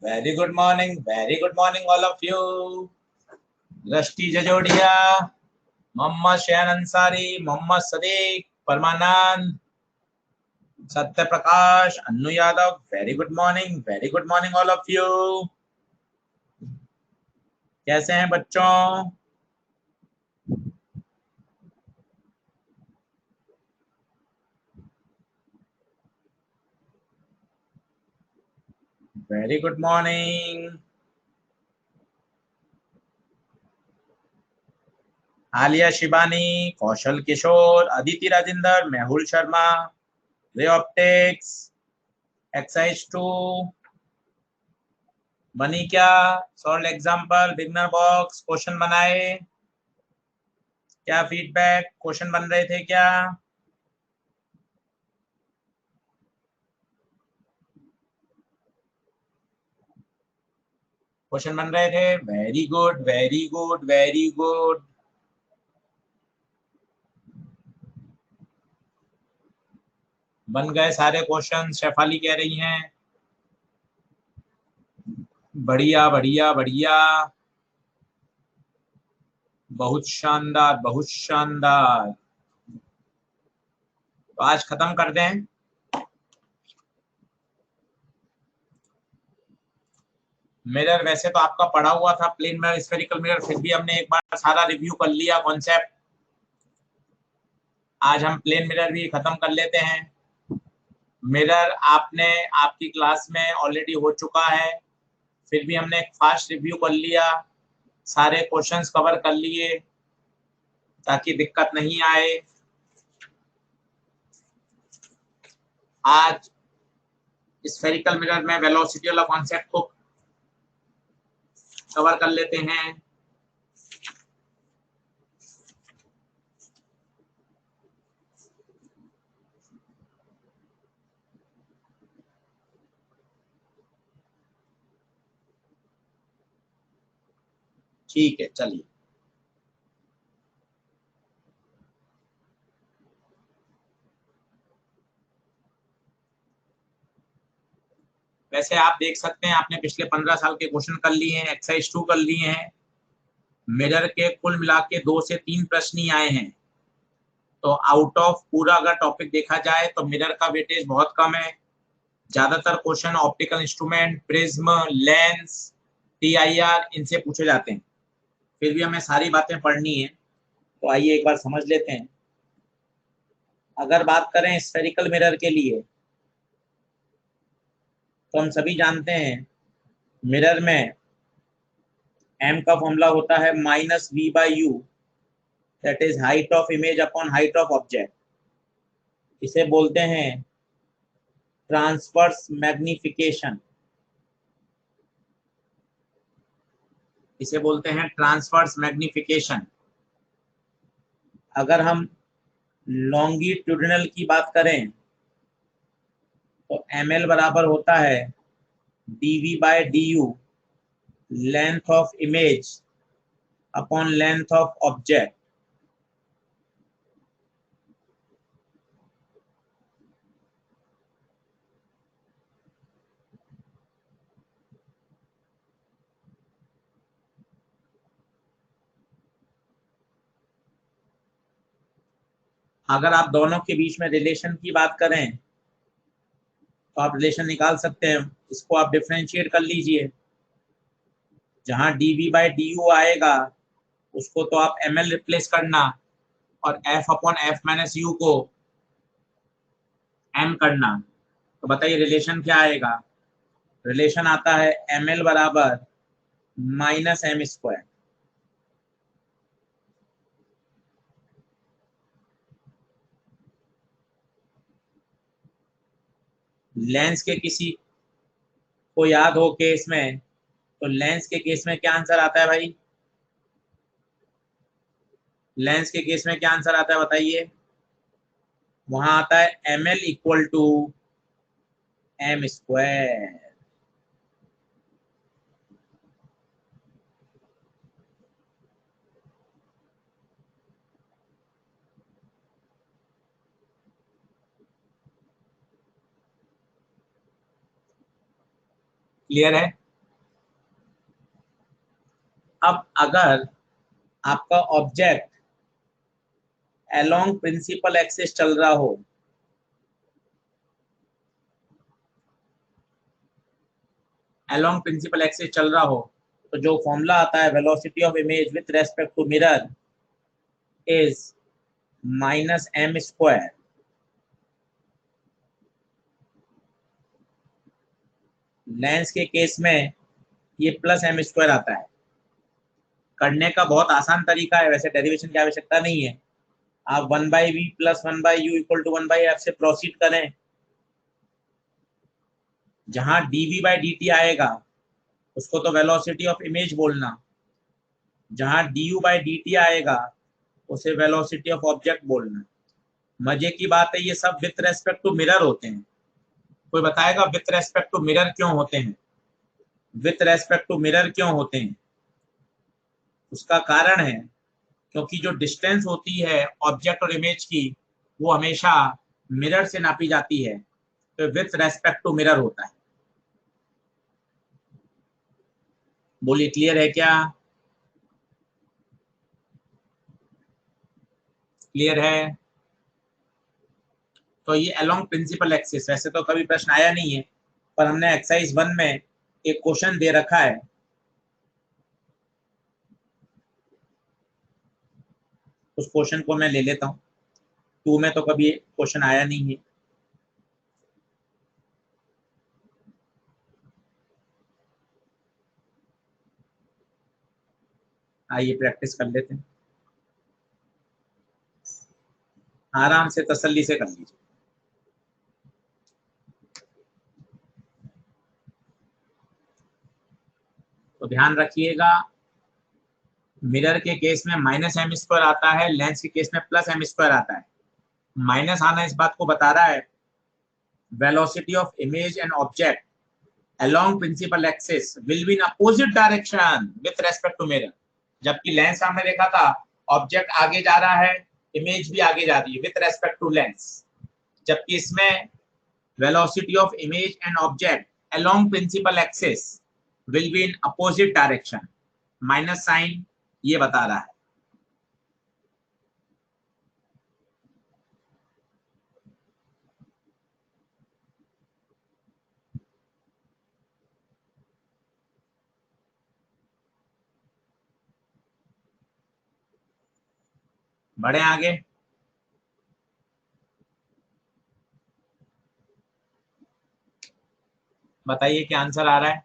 very good morning all of you. दृष्टि जजोड़िया, मोहम्मद शहन अंसारी, मोहम्मद सदीक, परमानंद, Satya Prakash, Annu Yadav, very good morning all of you. कैसे हैं बच्चों? Very good morning. Alia Shibani, Kaushal Kishore, Aditi Rajendra, Mehul Sharma, ray optics, exercise 2 बनी क्या? Solve example, beginner box, question बनाए क्या? फीडबैक, क्वेश्चन बन रहे थे क्या? क्वेश्चन बन रहे थे? Very good very good very good. बन गए सारे क्वेश्चन, शेफाली कह रही हैं। बढ़िया बढ़िया बढ़िया, बहुत शानदार बहुत शानदार। तो आज खत्म कर दें। मिरर वैसे तो आपका पढ़ा हुआ था, प्लेन मिरर, स्फेरिकल मिरर, फिर भी हमने एक बार सारा रिव्यू कर लिया कॉन्सेप्ट। आज हम प्लेन मिरर भी खत्म कर लेते हैं। मिरर आपने आपकी क्लास में ऑलरेडी हो चुका है, फिर भी हमने एक फास्ट रिव्यू कर लिया, सारे क्वेश्चंस कवर कर लिए ताकि दिक्कत नहीं आए। आज स्फेरिकल मिरर में वेलोसिटी वाला कॉन्सेप्ट को कवर कर लेते हैं। ठीक है, चलिए। वैसे आप देख सकते हैं, आपने पिछले 15 साल के क्वेश्चन कर लिए हैं, एक्सरसाइज 2 कर लिए हैं। मिरर के कुल मिला के 2 से 3 प्रश्न ही आए हैं। तो आउट ऑफ पूरा अगर टॉपिक देखा जाए तो मिरर का वेटेज बहुत कम है। ज्यादातर question optical instrument, prism, lens, TIR, इनसे पूछे जाते हैं। फिर भी हमें सारी बातें पढ़नी है, तो आइए एक बार समझ लेते हैं। अगर बात करें स्फेरिकल मिरर के लिए, तो हम सभी जानते हैं मिरर में m का फॉर्मूला होता है -v/u, that is height of image upon height of object. इसे बोलते हैं ट्रांसवर्स मैग्निफिकेशन। इसे बोलते हैं ट्रांसवर्स मैग्निफिकेशन। अगर हम लॉन्गिट्यूडिनल की बात करें तो ml बराबर होता है dv/du, length of image upon length of object. अगर आप दोनों के बीच में रिलेशन की बात करें तो आप रिलेशन निकाल सकते हैं। इसको आप डिफरेंशिएट कर लीजिए। जहां dv/du आएगा उसको तो आप ml रिप्लेस करना, और f/f-u को m करना। तो बताइए रिलेशन क्या आएगा? रिलेशन आता है ml बराबर -m²। लेंस के किसी को याद हो केस में, तो लेंस के केस में क्या आंसर आता है भाई? लेंस के केस में क्या आंसर आता है बताइए? वहां आता है ml equal to m²। Clear है? अगर आपका ऑब्जेक्ट अलोंग प्रिंसिपल एक्सिस चल रहा हो, अलोंग प्रिंसिपल एक्सिस चल रहा हो, तो जो फॉर्मूला आता है velocity of image with respect to mirror is -m²। Lens के केस में ये +m² आता है। करने का बहुत आसान तरीका है, वैसे डेरिवेशन की आवश्यकता नहीं है। आप 1/v + 1/u = 1/f से प्रोसीड करें। जहां dv/dt आएगा उसको तो वेलोसिटी ऑफ इमेज बोलना, जहां du/dt आएगा उसे वेलोसिटी ऑफ ऑब्जेक्ट बोलना। मजे की बात है, ये सब विथ रेस्पेक्ट टू मिरर होते हैं। कोई बताएगा विथ रेस्पेक्ट टू मिरर क्यों होते हैं? विथ रेस्पेक्ट टू मिरर क्यों होते हैं? उसका कारण है क्योंकि जो डिस्टेंस होती है ऑब्जेक्ट और इमेज की, वो हमेशा मिरर से नापी जाती है, तो विथ रेस्पेक्ट टू मिरर होता है। बोलिए, क्लियर है क्या? क्लियर है? तो ये अलोंग प्रिंसिपल एक्सिस, वैसे तो कभी प्रश्न आया नहीं है, पर हमने एक्सरसाइज 1 में एक क्वेश्चन दे रखा है। उस क्वेश्चन को मैं ले लेता हूँ। 2 में तो कभी क्वेश्चन आया नहीं है। आइए प्रैक्टिस कर लेते हैं, आराम से तसल्ली से कर लीजिए। तो ध्यान रखिएगा, मिरर के केस में -m² आता है, लेंस के केस में +m² आता है। माइनस आना इस बात को बता रहा है velocity of image and object along principal axis will be in opposite direction with respect to mirror। जबकि लेंस हमने देखा था ऑब्जेक्ट आगे जा रहा है, इमेज भी आगे जा रही है विथ रेस्पेक्ट टू लेंस, जबकि इसमें velocity of image and object along principal axis will be in opposite direction। Minus sign ये बता रहा है। बढ़े आगे। बताइए क्या आंसर आ रहा है?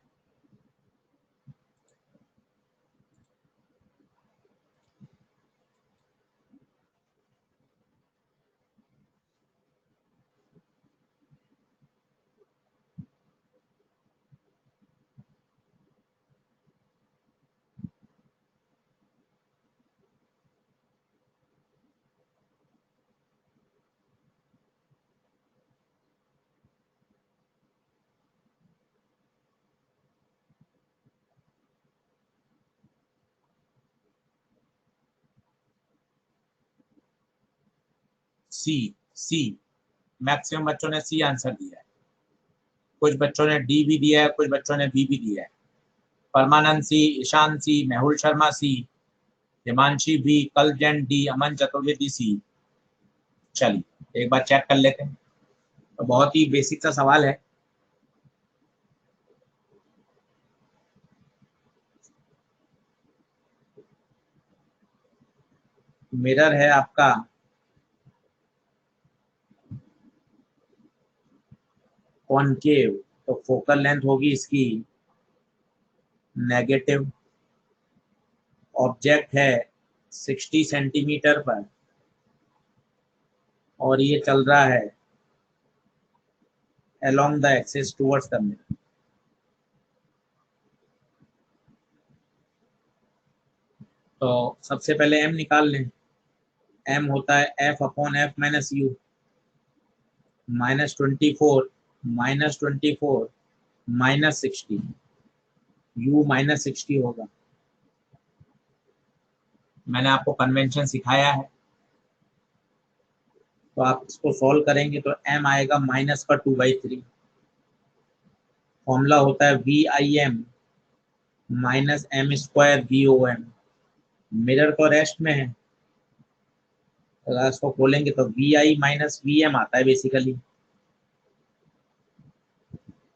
सी मैक्सिमम बच्चों ने सी आंसर दिया है। कुछ बच्चों ने डी भी दिया है, कुछ बच्चों ने बी भी दिया है। परमानंद सी, ईशान सी, मेहुल शर्मा सी, हिमांशी भी, कलजन डी, अमन चतुर्वेदी सी। चलिए एक बार चेक कर लेते हैं। तो बहुत ही बेसिक सा सवाल है। मिरर है आपका कॉनकेव, तो फोकल लेंथ होगी इसकी नेगेटिव। ऑब्जेक्ट है 60 सेंटीमीटर पर और ये चल रहा है along the axis towards the mirror। तो सबसे पहले m निकाल लें। m होता है f/f - u, -24 -24 -60, u -60 होगा। मैंने आपको कन्वेंशन सिखाया है, तो आप इसको सॉल्व करेंगे तो m आएगा -2/3। फॉर्मूला होता है VIM - m² VOM। मिरर तो रेस्ट में है, अगर इसको खोलेंगे तो VI माइनस VM आता है बेसिकली,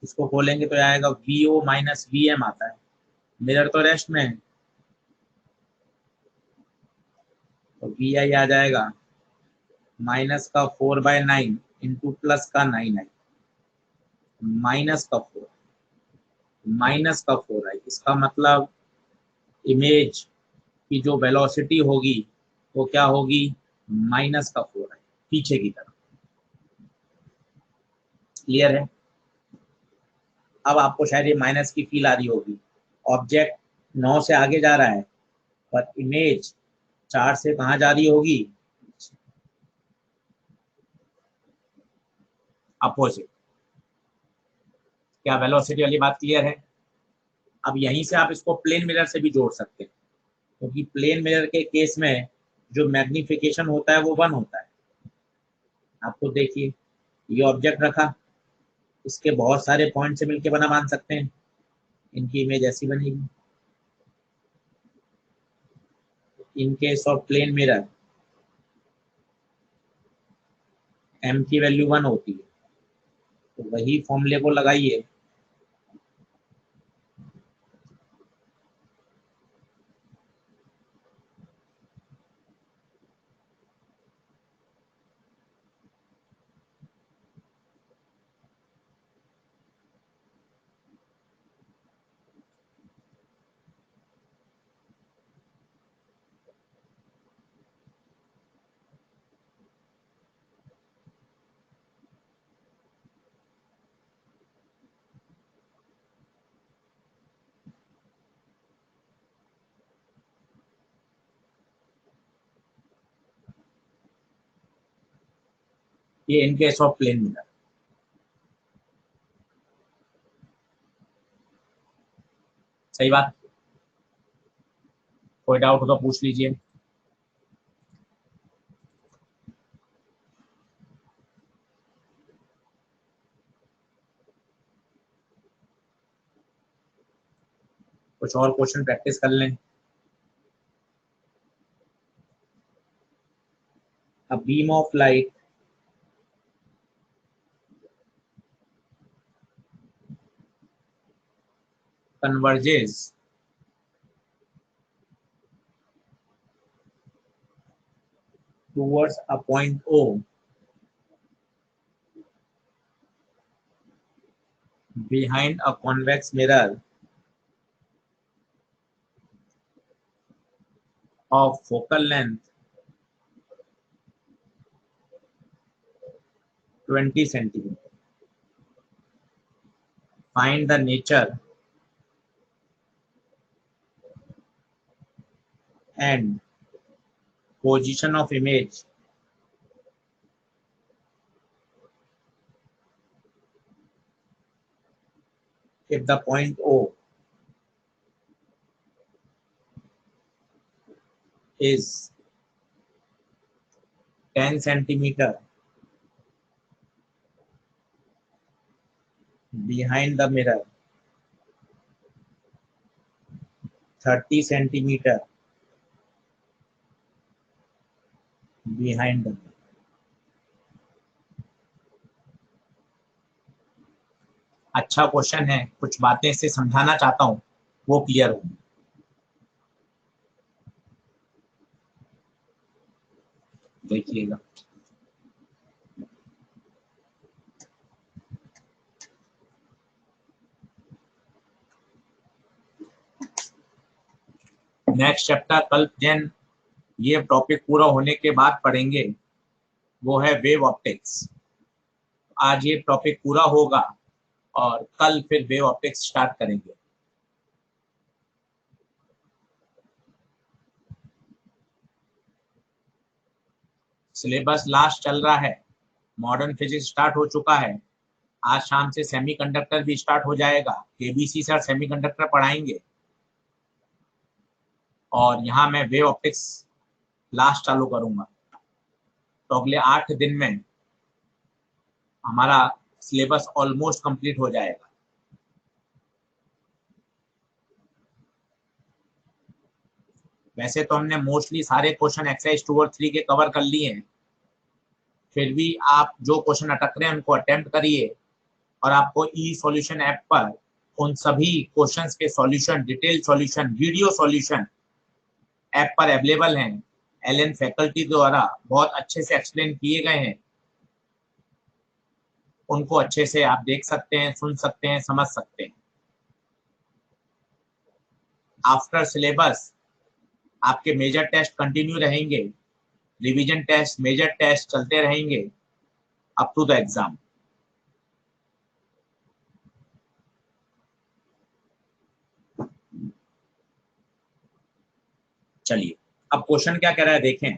इसको खोलेंगे तो आएगा VO माइनस VM आता है, मिरर तो रेस्ट में है, तो VI आ जाएगा माइनस का 4/9 इंटू प्लस का 9I, माइनस का 4I, इसका मतलब इमेज की जो वेलोसिटी होगी वो क्या होगी, माइनस का 4I पीछे की तरफ। क्लियर है? अब आपको शायद ये माइनस की फील आ रही होगी, ऑब्जेक्ट 9 से आगे जा रहा है पर इमेज 4 से कहाँ जा रही होगी, अपोजिट। क्या वेलोसिटी वाली बात क्लियर है? अब यहीं से आप इसको प्लेन मिरर से भी जोड़ सकते हैं, क्योंकि प्लेन मिरर के केस में जो मैग्निफिकेशन होता है वो 1 होता है। आपको देखिए, ये ऑब्जेक्ट रखा, इसके बहुत सारे पॉइंट से मिलके बना मान सकते हैं, इनकी इमेज ऐसी बनेगी। In case of plane mirror m की वैल्यू 1 होती है, तो वही फॉर्मूले को लगाइए, ये in case of plane mirror. सही बात, कोई डाउट हो तो पूछ लीजिए। कुछ और क्वेश्चन प्रैक्टिस कर लें। A beam of light converges towards a point O behind a convex mirror of focal length 20 centimeter. Find the nature and position of image if the point O is 10 centimeter behind the mirror, 30 centimeter behind the mirror. अच्छा question है, कुछ बातें इससे समझाना चाहता हूं वो clear हो। देखिएगा, नेक्स्ट चैप्टर कल जैन ये टॉपिक पूरा होने के बाद पढ़ेंगे, वो है वेव ऑप्टिक्स। आज ये टॉपिक पूरा होगा और कल फिर वेव ऑप्टिक्स स्टार्ट करेंगे। सिलेबस लास्ट चल रहा है, मॉडर्न फिजिक्स स्टार्ट हो चुका है, आज शाम से सेमीकंडक्टर भी स्टार्ट हो जाएगा, केबीसी सर सेमीकंडक्टर पढ़ाएंगे, और यहाँ मैं वेव ऑप्टिक्स लास्ट चालू करूंगा। तो अगले 8 दिन में हमारा सिलेबस ऑलमोस्ट कंप्लीट हो जाएगा। वैसे तो हमने मोस्टली सारे क्वेश्चन एक्सरसाइज 2 और 3 के कवर कर लिए हैं, फिर भी आप जो क्वेश्चन अटक रहे हैं उनको अटेम्प्ट करिए, और आपको ई सॉल्यूशन ऐप पर उन सभी क्वेश्चंस के solution, detail solution, video solution app पर अवेलेबल हैं। एलएन फैकल्टी द्वारा बहुत अच्छे से एक्सप्लेन किए गए हैं, उनको अच्छे से आप देख सकते हैं, सुन सकते हैं, समझ सकते हैं। आफ्टर सिलेबस आपके मेजर टेस्ट कंटिन्यू रहेंगे, रिवीजन टेस्ट, मेजर टेस्ट चलते रहेंगे अप टू द एग्जाम। चलिए अब क्वेश्चन क्या कह रहा है देखें।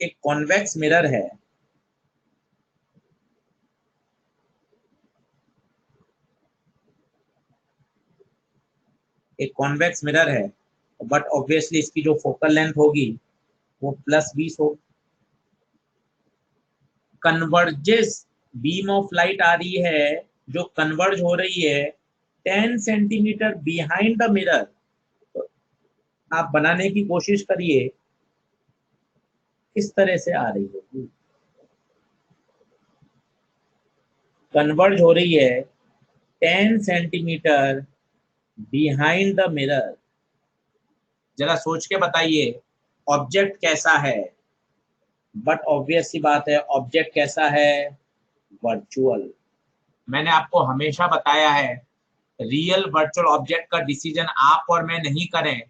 एक कॉन्वेक्स मिरर है, एक कॉन्वेक्स मिरर है, बट ऑब्वियसली इसकी जो फोकल लेंथ होगी वो +20 हो। कन्वर्जेस बीम ऑफ लाइट आ रही है, जो कन्वर्ज हो रही है 10 सेंटीमीटर बिहाइंड द मिरर। तो आप बनाने की कोशिश करिए किस तरह से आ रही होगी। कन्वर्ज हो रही है 10 सेंटीमीटर बिहाइंड द मिरर। जरा सोच के बताइए ऑब्जेक्ट कैसा है। बट ऑब्वियस सी बात है, ऑब्जेक्ट कैसा है, वर्चुअल। मैंने आपको हमेशा बताया है, रियल वर्चुअल ऑब्जेक्ट का डिसीजन आप और मैं नहीं करें,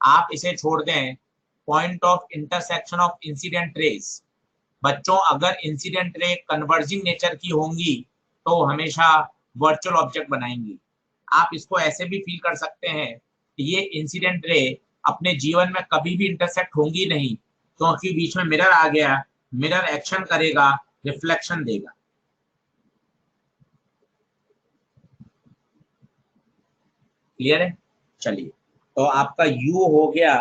आप इसे छोड़ दें point of intersection of incident rays. बच्चों, अगर इंसिडेंट रे कन्वर्जिंग नेचर की होंगी तो हमेशा वर्चुअल ऑब्जेक्ट बनाएंगी। आप इसको ऐसे भी फील कर सकते हैं कि ये इंसिडेंट रे अपने जीवन में कभी भी इंटरसेक्ट होंगी नहीं, क्योंकि बीच में मिरर आ गया, मिरर एक्शन करेगा, रिफ्लेक्शन देगा। क्लियर है? चलिए, तो आपका U हो गया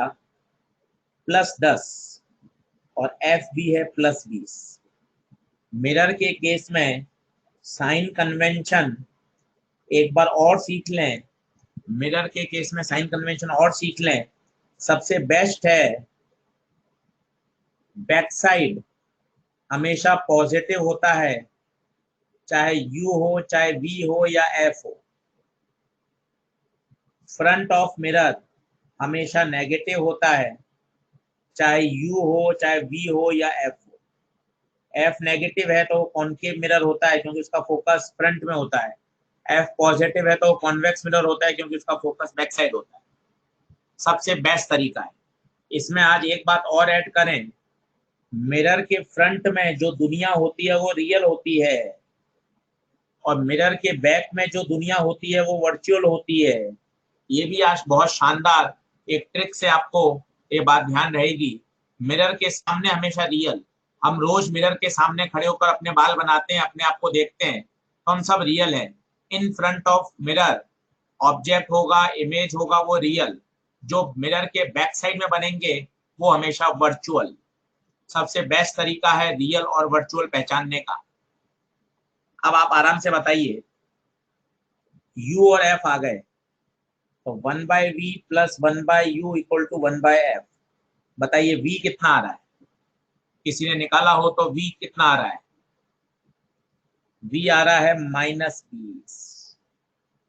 +10 और F भी है +20। मिरर के केस में साइन कन्वेंशन एक बार और सीख लें, मिरर के केस में साइन कन्वेंशन और सीख लें। सबसे बेस्ट है बैक साइड हमेशा पॉजिटिव होता है, चाहे U हो, चाहे V हो या F हो। फ्रंट ऑफ मिरर हमेशा नेगेटिव होता है, चाहे U हो, चाहे V हो या F हो। F नेगेटिव है तो कॉनकेव मिरर होता है क्योंकि उसका फोकस फ्रंट में होता है। F पॉजिटिव है तो कॉन्वेक्स मिरर होता है क्योंकि उसका फोकस बैक साइड होता है। सबसे बेस्ट तरीका है। इसमें आज एक बात और ऐड करें, मिरर के फ्रंट में जो दुनिया होती है वो रियल होती है, और मिरर के बैक में जो दुनिया होती है वो वर्चुअल होती है। ये भी आज बहुत शानदार एक ट्रिक से आपको ये बात ध्यान रहेगी। मिरर के सामने हमेशा रियल, हम रोज मिरर के सामने खड़े होकर अपने बाल बनाते हैं, अपने आप को देखते हैं, तो हम सब रियल हैं। In front of mirror object होगा, इमेज होगा, वो रियल। जो मिरर के बैक साइड में बनेंगे वो हमेशा वर्चुअल। सबसे बेस्ट तरीका है रियल और वर्चुअल पहचानने का। अब आप आराम से बताइए, U और F आ गए तो 1/V + 1/U = 1/F। बताइए V कितना आ रहा है, किसी ने निकाला हो तो V कितना आ रहा है? V आ रहा है -20।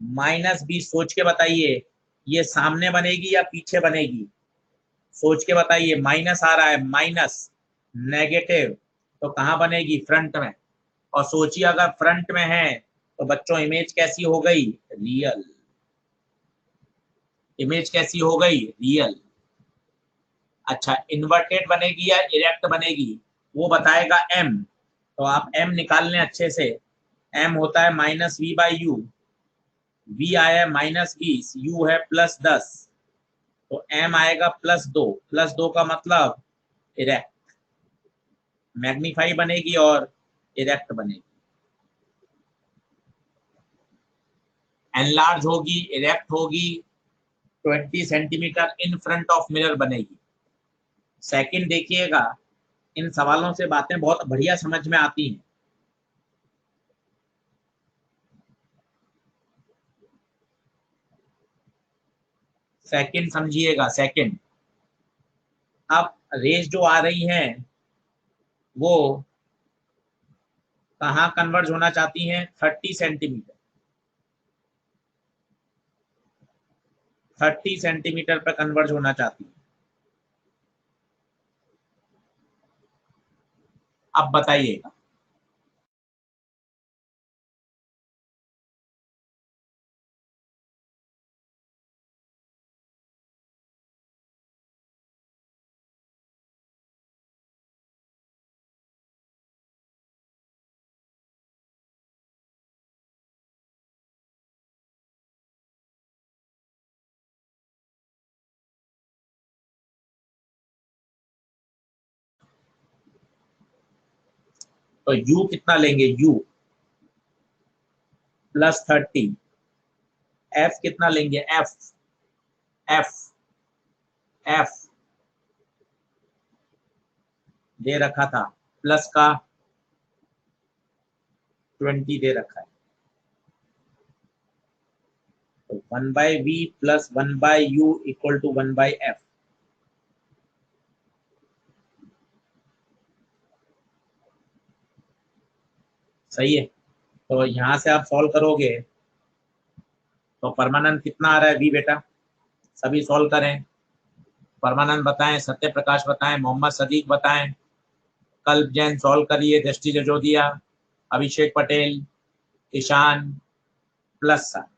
-20 सोच के बताइए, ये सामने बनेगी या पीछे बनेगी? सोच के बताइए, माइनस आ रहा है, माइनस नेगेटिव, तो कहाँ बनेगी? फ्रंट में। और सोचिए अगर फ्रंट में है तो बच्चों इमेज कैसी हो गई? रियल। इमेज कैसी हो गई? रियल। अच्छा, इन्वर्टेड बनेगी या इरेक्ट बनेगी वो बताएगा M। तो आप M निकाल लें अच्छे से। M होता है -V/U। V आया -20, U है +10, तो M आएगा +2। +2 का मतलब इरेक्ट, मैग्नीफाई बनेगी और इरेक्ट बनेगी। एनलार्ज होगी, इरेक्ट होगी, 20 centimetre in front of mirror बनेगी। सेकंड देखिएगा, इन सवालों से बातें बहुत बढ़िया समझ में आती हैं। सेकंड समझिएगा, सेकंड अब रेज जो आ रही हैं वो कहाँ कन्वर्ज होना चाहती हैं? 30 सेंटीमीटर, 30 सेंटीमीटर पर कन्वर्ज होना चाहती है। अब बताइएगा। तो u कितना लेंगे? u plus 30। f कितना लेंगे? f f f दे रखा था, प्लस का 20 दे रखा है। तो 1/v plus 1/u equal to 1/f। सही है। तो यहां से आप सॉल्व करोगे तो परमानंद कितना आ रहा है v बेटा? सभी सॉल्व करें। परमानंद बताएं, सत्य प्रकाश बताएं, मोहम्मद सदीक बताएं, कल्प जैन सॉल्व करिए, दृष्टि जजोदिया, अभिषेक पटेल, ईशान। प्लस 60।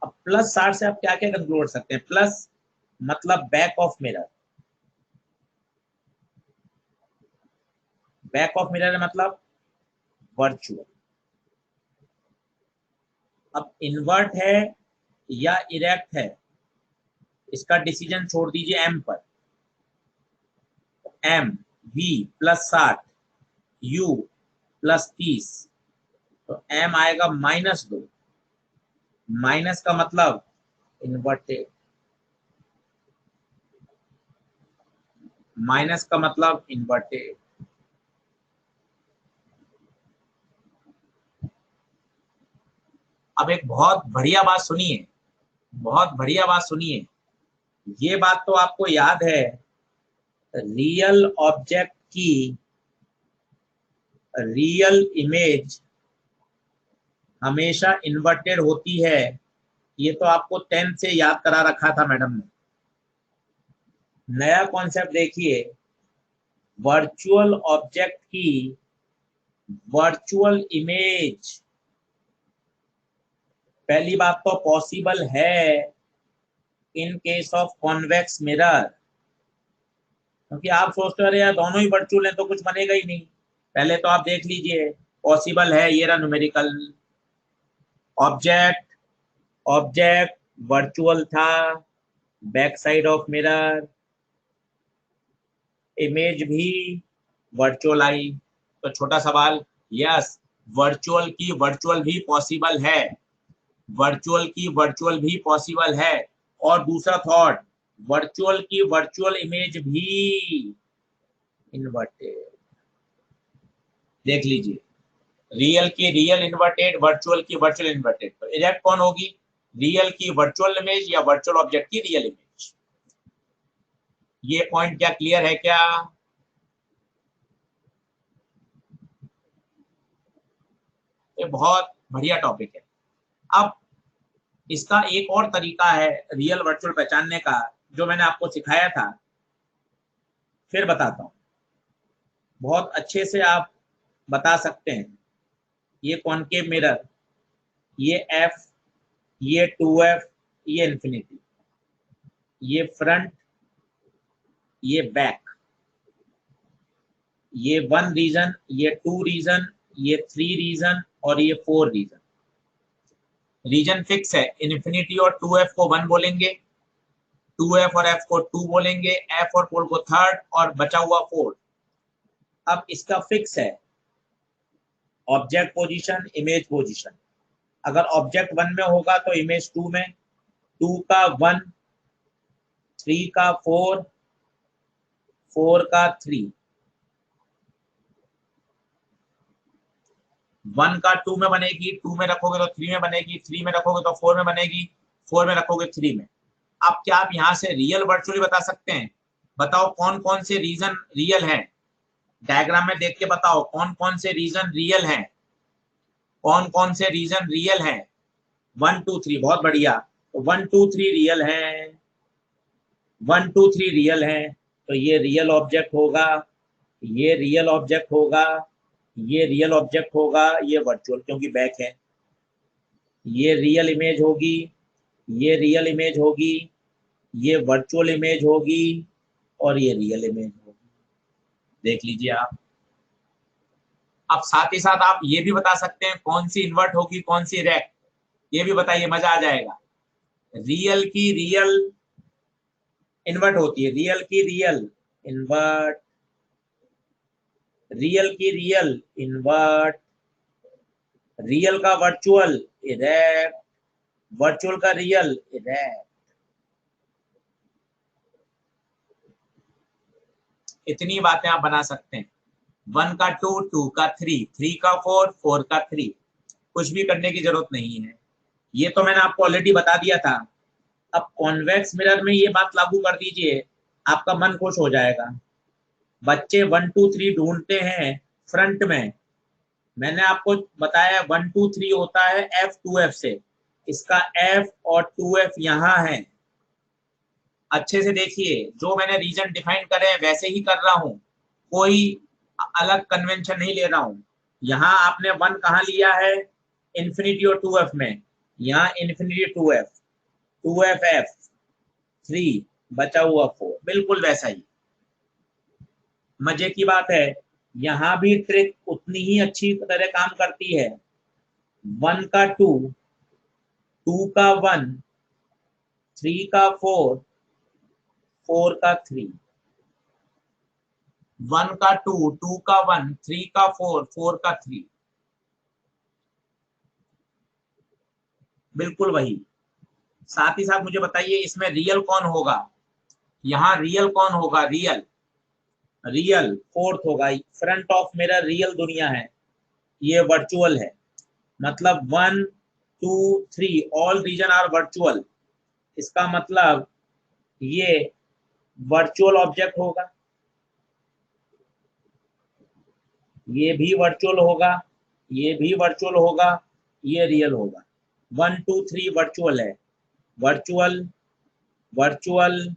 अब प्लस 60 से आप क्या क्या कंक्लूड कर सकते हैं? प्लस मतलब back of mirror, back of mirror मतलब वर्चुअल। अब इन्वर्ट है या इरेक्ट है, इसका डिसीजन छोड़ दीजिए एम पर। M V plus 60 U plus 30, तो एम आएगा -2। माइनस का मतलब इन्वर्टेड, माइनस का मतलब इन्वर्टेड। अब एक बहुत बढ़िया बात सुनिए, बहुत बढ़िया बात सुनिए। ये बात तो आपको याद है, रियल ऑब्जेक्ट की रियल इमेज हमेशा इन्वर्टेड होती है। ये तो आपको 10th से याद करा रखा था मैडम ने। नया कॉन्सेप्ट देखिए, वर्चुअल ऑब्जेक्ट की वर्चुअल इमेज पहली बात तो पॉसिबल है इन केस ऑफ कॉन्वेक्स मिरर, क्योंकि आप सोचते हो अरे यार दोनों ही वर्चुअल हैं तो कुछ बनेगा ही नहीं। पहले तो आप देख लीजिए, पॉसिबल है, ये रहा न्यूमेरिकल। ऑब्जेक्ट ऑब्जेक्ट वर्चुअल था, back side of mirror, image भी वर्चुअल आई। तो छोटा सवाल, यस वर्चुअल की वर्चुअल भी पॉसिबल है, वर्चुअल की वर्चुअल भी पॉसिबल है। और दूसरा थॉट, वर्चुअल की वर्चुअल इमेज भी इन्वर्टेड। देख लीजिए, रियल की रियल इन्वर्टेड, वर्चुअल की वर्चुअल इन्वर्टेड। तो एग्जैक्ट कौन होगी? रियल की वर्चुअल इमेज या वर्चुअल ऑब्जेक्ट की रियल इमेज? ये पॉइंट क्या क्लियर है क्या? ये बहुत बढ़िया टॉपिक है। अब इसका एक और तरीका है रियल वर्चुअल पहचानने का, जो मैंने आपको सिखाया था, फिर बताता हूं। बहुत अच्छे से आप बता सकते हैं। ये कॉनकेव मिरर, ये एफ, ये 2f, ये इंफिनिटी, ये फ्रंट, ये बैक, ये 1 रीजन, ये 2 रीजन, ये 3 रीजन और ये 4 रीजन। रीजन फिक्स है, इन्फिनिटी और 2f को 1 बोलेंगे, 2f और f को 2 बोलेंगे, f और 4 को थर्ड और बचा हुआ 4। अब इसका फिक्स है ऑब्जेक्ट पोजीशन, इमेज पोजीशन। अगर ऑब्जेक्ट 1 में होगा तो इमेज 2 में, 2 का 1, 3 का 4, 4 का 3, 1 का 2 में बनेगी, 2 में रखोगे तो 3 में बनेगी, 3 में रखोगे तो 4 में बनेगी, 4 में रखोगे 3 में। अब क्या आप यहाँ से रियल वर्चुअली बता सकते हैं? बताओ कौन कौन से रीजन रियल है, डायग्राम में देख के बताओ कौन कौन से रीजन रियल है, कौन कौन से रीजन रियल है। 1 2 3, बहुत बढ़िया। 1 2 3 रियल है, 1 2 3 रियल है। तो ये रियल ऑब्जेक्ट होगा, ये रियल ऑब्जेक्ट होगा, ये रियल ऑब्जेक्ट होगा, ये वर्चुअल क्योंकि बैक है। ये रियल इमेज होगी, ये रियल इमेज होगी, ये वर्चुअल इमेज होगी, और ये रियल इमेज होगी। देख लीजिए आप। अब साथ ही साथ आप ये भी बता सकते हैं कौन सी इन्वर्ट होगी कौन सी रेक्ट, ये भी बताइए, मजा आ जाएगा। रियल की रियल इन्वर्ट होती है, रियल की रियल इन्वर्ट, रियल की रियल इन्वर्ट, रियल का वर्चुअल इरेक्ट, वर्चुअल का रियल इरेक्ट। इतनी बातें आप बना सकते हैं। 1 का 2, 2 का 3, 3 का 4, 4 का 3। कुछ भी करने की जरूरत नहीं है, ये तो मैंने आपको ऑलरेडी बता दिया था। अब कॉन्वेक्स मिरर में ये बात लागू कर दीजिए, आपका मन खुश हो जाएगा। बच्चे 1 2 3 ढूंढते हैं फ्रंट में, मैंने आपको बताया 1 2 3 होता है F2F से, इसका F और 2F यहाँ है। अच्छे से देखिए, जो मैंने रीजन डिफाइन करे हैं वैसे ही कर रहा हूं, कोई अलग कन्वेंशन नहीं ले रहा हूं। यहाँ आपने 1 कहाँ लिया है, इन्फिनिटी और 2F में, यहाँ इन्फिनिटी 2F, 2FF 3, बचा हुआ 4, बिल्कुल वैसा ही। मजे की बात है, यहाँ भी ट्रिक उतनी ही अच्छी तरह काम करती है। 1 का 2, 2 का 1, 3 का 4, 4 का 3। 1 का 2, 2 का 1, 3 का 4, 4 का 3, बिल्कुल वही। साथ ही साथ मुझे बताइए इसमें रियल कौन होगा, यहाँ रियल कौन होगा, रियल, रियल फोर्थ होगा। फ्रंट ऑफ मिरर रियल दुनिया है, ये वर्चुअल है। मतलब 1 2 3 ऑल रीजन आर वर्चुअल, इसका मतलब ये वर्चुअल ऑब्जेक्ट होगा, ये भी वर्चुअल होगा, ये भी वर्चुअल होगा, ये रियल होगा। 1 2 3 वर्चुअल है, वर्चुअल, वर्चुअल,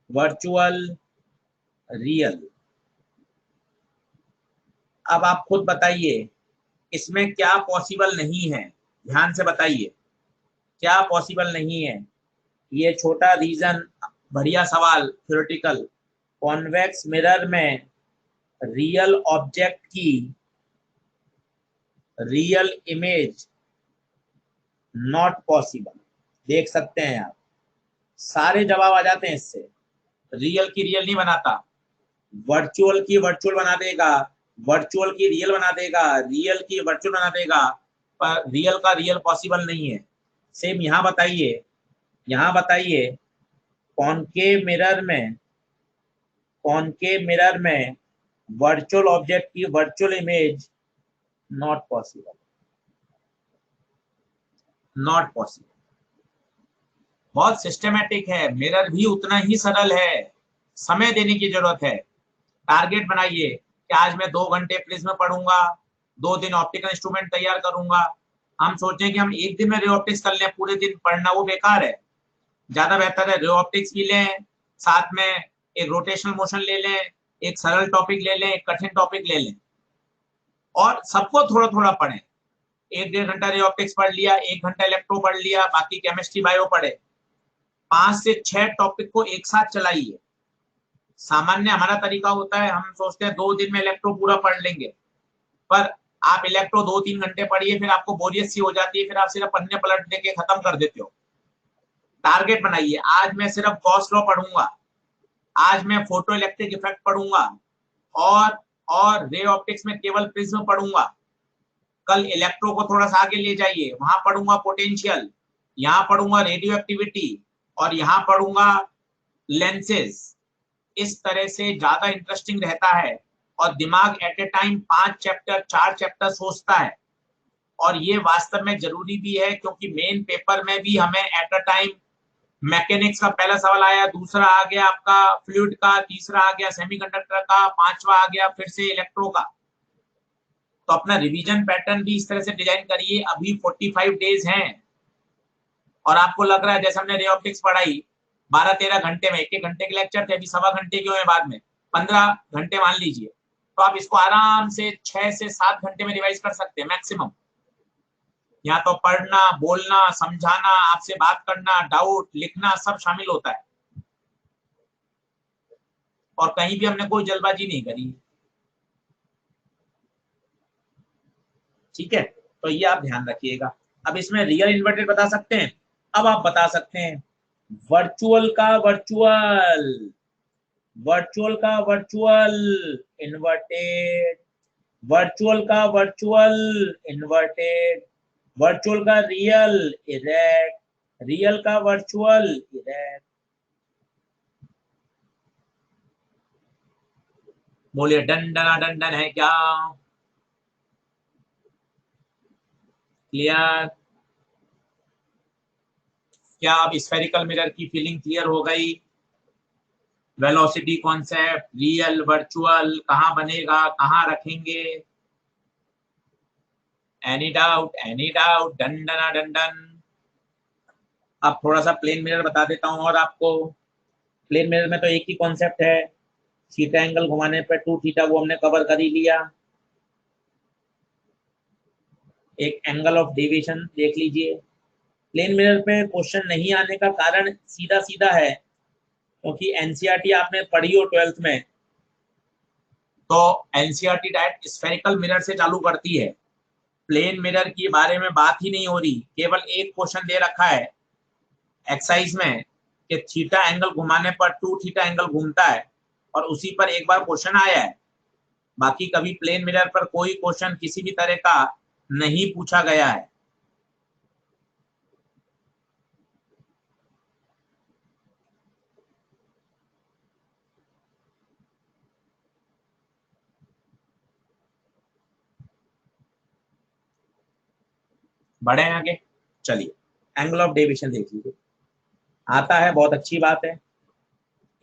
वर्चुअल, रियल। अब आप खुद बताइए इसमें क्या पॉसिबल नहीं है, ध्यान से बताइए क्या पॉसिबल नहीं है। ये छोटा रीजन, बढ़िया सवाल थ्योरेटिकल। कॉन्वेक्स मिरर में रियल ऑब्जेक्ट की रियल इमेज नॉट पॉसिबल, देख सकते हैं आप, सारे जवाब आ जाते हैं इससे। रियल की रियल नहीं बनाता, वर्चुअल की वर्चुअल बना देगा, वर्चुअल की रियल बना देगा, रियल की वर्चुअल बना देगा, पर रियल का रियल पॉसिबल नहीं है। सेम यहाँ बताइए, यहाँ बताइए कॉनकेव मिरर में, कॉनकेव मिरर में वर्चुअल ऑब्जेक्ट की virtual image not possible, not possible. बहुत सिस्टमेटिक है, मिरर भी उतना ही सरल है, समय देने की जरूरत है। टारगेट बनाइए कि आज मैं 2 घंटे प्रिज्म पढ़ूंगा, 2 दिन ऑप्टिकल इंस्ट्रूमेंट तैयार करूंगा। हम सोचें कि हम एक दिन में रे ऑप्टिक्स कर लें, पूरे दिन पढ़ना वो बेकार है। ज्यादा बेहतर है रे ऑप्टिक्स भी लें, साथ में एक रोटेशनल मोशन ले लें, एक सरल टॉपिक ले लें, एक कठिन टॉपिक ले लें, और सबको थोड़ा थोड़ा पढ़ें। 1 1.5 घंटा रे ऑप्टिक्स पढ़ लिया, 1 घंटा इलेक्ट्रो पढ़ लिया, बाकी केमिस्ट्री बायो पढ़े। 5 से 6 टॉपिक को एक साथ चलाइए। सामान्य हमारा तरीका होता है, हम सोचते हैं 2 दिन में इलेक्ट्रो पूरा पढ़ लेंगे, पर आप इलेक्ट्रो 2 3 घंटे पढ़िए, फिर आपको बोरियत सी हो जाती है, फिर आप सिर्फ पन्ने पलट देके खत्म कर देते हो। टारगेट बनाइए, आज मैं सिर्फ गॉस लॉ पढ़ूंगा, आज मैं फोटो इलेक्ट्रिक इफेक्ट पढ़ूंगा, और रे ऑप्टिक्स में केवल प्रिज्म पढ़ूंगा। कल इलेक्ट्रो को थोड़ा सा आगे ले जाइए, वहां पढ़ूंगा पोटेंशियल, यहाँ पढ़ूंगा रेडियो एक्टिविटी, और यहाँ पढ़ूंगा लेंसेज। इस तरह से ज्यादा इंटरेस्टिंग रहता है, और दिमाग at a time 5 chapter 4 chapter सोचता है। और ये वास्तव में जरूरी भी है, क्योंकि मेन पेपर में भी हमें एट अ टाइम मैकेनिक्स का पहला सवाल आया, दूसरा आ गया आपका फ्लूइड का, तीसरा आ गया सेमीकंडक्टर का, पांचवा आ गया फिर से इलेक्ट्रो का। तो अपना रिवीजन पैटर्न भी इस तरह से डिजाइन करिए। अभी 45 डेज हैं और आपको लग रहा है जैसे हमने रे ऑप्टिक्स पढ़ाई 12-13 घंटे में, 1-1 घंटे के लेक्चर थे, अभी सवा घंटे के हुए बाद में 15 घंटे मान लीजिए, तो आप इसको आराम से 6 से 7 घंटे में रिवाइज कर सकते हैं मैक्सिमम। यहाँ तो पढ़ना, बोलना, समझाना, आपसे बात करना, डाउट लिखना सब शामिल होता है, और कहीं भी हमने कोई जल्दबाजी नहीं करी। ठीक है, तो ये आप ध्यान रखिएगा। अब इसमें रियल इन्वर्टेड बता सकते हैं। अब आप बता सकते हैं वर्चुअल का वर्चुअल, वर्चुअल का वर्चुअल इन्वर्टेड, वर्चुअल का वर्चुअल इन्वर्टेड, वर्चुअल का रियल इरेक्ट, रियल का वर्चुअल इरेक्ट। बोलिए डंडना डंडन है क्या? क्लियर? क्या अब स्फेरिकल मिरर की फीलिंग क्लियर हो गई? वेलोसिटी कॉन्सेप्ट, रियल वर्चुअल कहाँ बनेगा, कहाँ रखेंगे? Any doubt, any doubt? डंडना डंडन। अब थोड़ा सा प्लेन मिरर बता देता हूं और आपको। प्लेन मिरर में तो एक ही कॉन्सेप्ट है, थीटा एंगल घुमाने पर 2 थीटा, वो हमने कवर कर ही लिया। एक एंगल ऑफ डेविएशन देख लीजिए। प्लेन मिरर पे क्वेश्चन नहीं आने का कारण सीधा सीधा है, क्योंकि एनसीईआरटी आपने पढ़ी हो 12th में, तो एनसीईआरटी डायरेक्ट स्फेरिकल मिरर से चालू करती है। प्लेन मिरर के बारे में बात ही नहीं हो रही, केवल एक क्वेश्चन दे रखा है एक्सरसाइज में कि थीटा एंगल घुमाने पर 2 थीटा एंगल घूमता है, और उसी पर एक बार क्वेश्चन आया है। बाकी कभी प्लेन मिरर पर कोई क्वेश्चन किसी भी तरह का नहीं पूछा गया है। बढ़े आगे, चलिए एंगल ऑफ डेविएशन देख लीजिए। आता है, बहुत अच्छी बात है।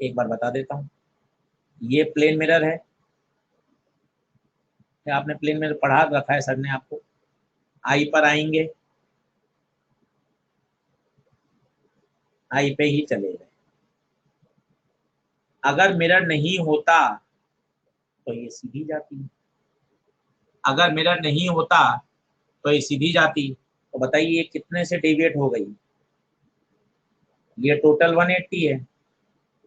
एक बार बता देता हूँ, ये प्लेन मिरर है, आपने प्लेन मिरर पढ़ा रखा है सर ने आपको। आई पर आएंगे, आई पे ही चले गए। अगर मिरर नहीं होता तो ये सीधी जाती, अगर मिरर नहीं होता तो ये सीधी जाती। तो बताइए कितने से डेविएट हो गई? ये टोटल 180 है,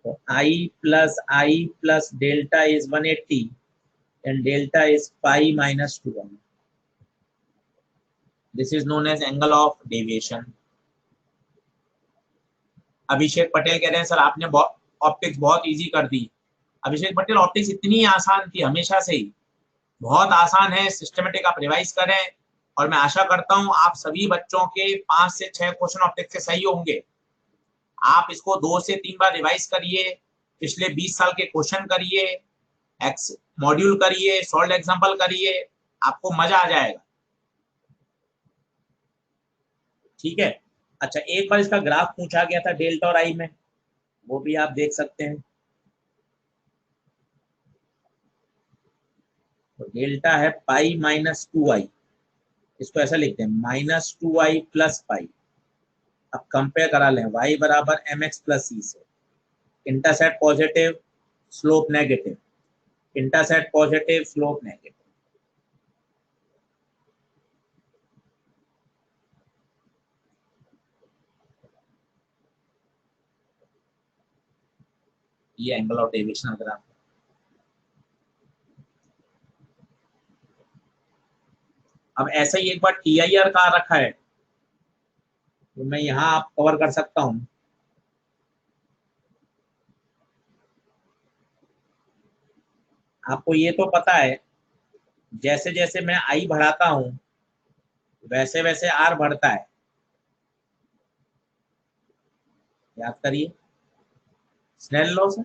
तो I plus delta is 180 and delta is pi minus 2। This is known as angle of deviation. Abhishek Patel कह रहे हैं सर आपने ऑप्टिक्स बहुत इजी कर दी। अभिषेक पटेल, ऑप्टिक्स इतनी आसान थी हमेशा से ही, बहुत आसान है। सिस्टमेटिक आप रिवाइज करें, और मैं आशा करता हूं आप सभी बच्चों के 5 से 6 क्वेश्चन ऑप्टिक्स के सही होंगे। आप इसको 2 से 3 बार रिवाइज करिए, पिछले 20 साल के क्वेश्चन करिए, एक्स मॉड्यूल करिए, सॉल्व एग्जांपल करिए, आपको मजा आ जाएगा। ठीक है, अच्छा एक बार इसका ग्राफ पूछा गया था डेल्टा और आई में, वो भी आप देख सकते हैं। तो डेल्टा है पाई माइनस 2i, इसको ऐसा लिखते हैं -2i प्लस पाई। अब कंपेयर करा लें, y बराबर mx प्लस c से। Intercept positive, slope negative, intercept positive, slope negative. ये एंगल ऑफ डेविएशन ग्राफ। अब ऐसा ही एक बार TIR का रखा है, तो मैं यहाँ आप कवर कर सकता हूँ। आपको ये तो पता है, जैसे जैसे मैं आई बढ़ाता हूँ वैसे वैसे आर बढ़ता है, याद करिए स्नेल लॉ से।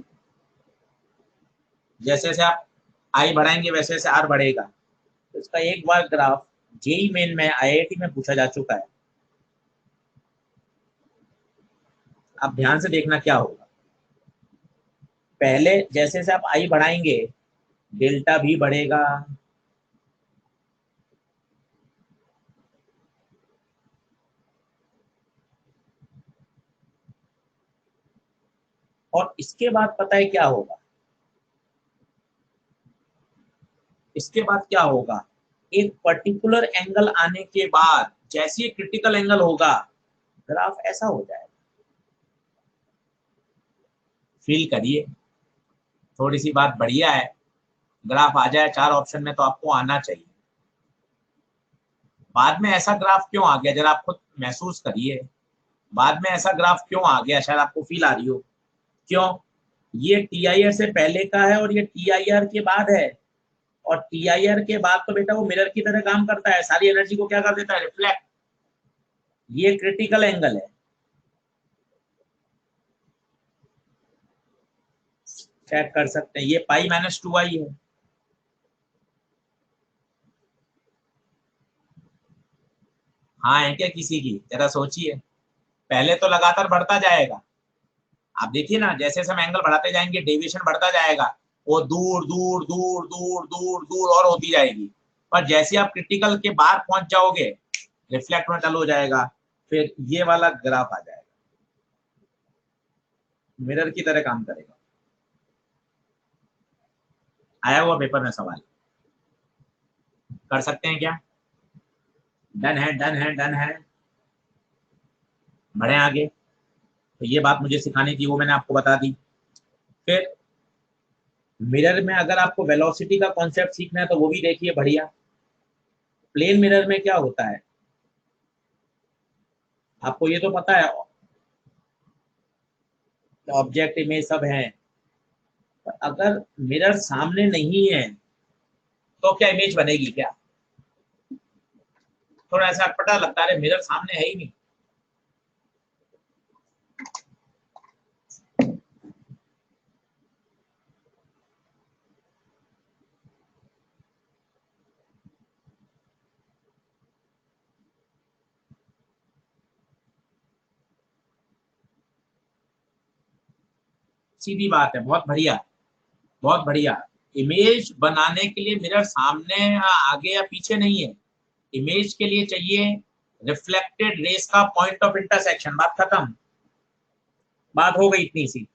जैसे जैसे आप आई बढ़ाएंगे वैसे वैसे आर बढ़ेगा। तो इसका एक बार ग्राफ जेई मेन में IIT में पूछा जा चुका है। अब ध्यान से देखना क्या होगा। पहले जैसे जैसे आप आई बढ़ाएंगे डेल्टा भी बढ़ेगा, और इसके बाद पता है क्या होगा, इसके बाद क्या होगा, एक पर्टिकुलर एंगल आने के बाद जैसे क्रिटिकल एंगल होगा ग्राफ ऐसा हो जाएगा। फील करिए, थोड़ी सी बात बढ़िया है, ग्राफ आ जाए 4 ऑप्शन में तो आपको आना चाहिए। बाद में ऐसा ग्राफ क्यों आ गया, जरा आप खुद महसूस करिए, बाद में ऐसा ग्राफ क्यों आ गया, शायद आपको फील आ रही हो क्यों। ये TIR से पहले का है और ये TIR के बाद है, और TIR के बाद तो बेटा वो मिरर की तरह काम करता है, सारी एनर्जी को क्या कर देता है, रिफ्लेक्ट। ये क्रिटिकल एंगल है, चेक कर सकते हैं, ये π-2i है। हाँ है क्या किसी की, जरा सोचिए, पहले तो लगातार बढ़ता जाएगा, आप देखिए ना जैसे जैसे हम एंगल बढ़ाते जाएंगे डेविएशन बढ़ता जाएगा, वो दूर दूर दूर दूर दूर दूर और होती जाएगी, पर जैसे आप क्रिटिकल के बाहर पहुंच जाओगे रिफ्लेक्ट में डल हो जाएगा, फिर ये वाला ग्राफ आ जाएगा, मिरर की तरह काम करेगा। आया हुआ पेपर में सवाल, कर सकते हैं क्या, डन है डन है डन है, बढ़े आगे। तो ये बात मुझे सिखानी थी, वो मैंने आपको बता दी। फिर मिरर में अगर आपको वेलोसिटी का कॉन्सेप्ट सीखना है तो वो भी देखिए बढ़िया। प्लेन मिरर में क्या होता है, आपको ये तो पता है, ऑब्जेक्ट इमेज सब है, पर अगर मिरर सामने नहीं है तो क्या इमेज बनेगी क्या, थोड़ा ऐसा अटपटा लगता है, मिरर सामने है ही नहीं। सीधी बात है, बहुत बढ़िया, बहुत बढ़िया। इमेज बनाने के लिए मिरर सामने या आगे या पीछे नहीं है, इमेज के लिए चाहिए रिफ्लेक्टेड रेस का पॉइंट ऑफ इंटरसेक्शन, बात खत्म, बात हो गई इतनी सी।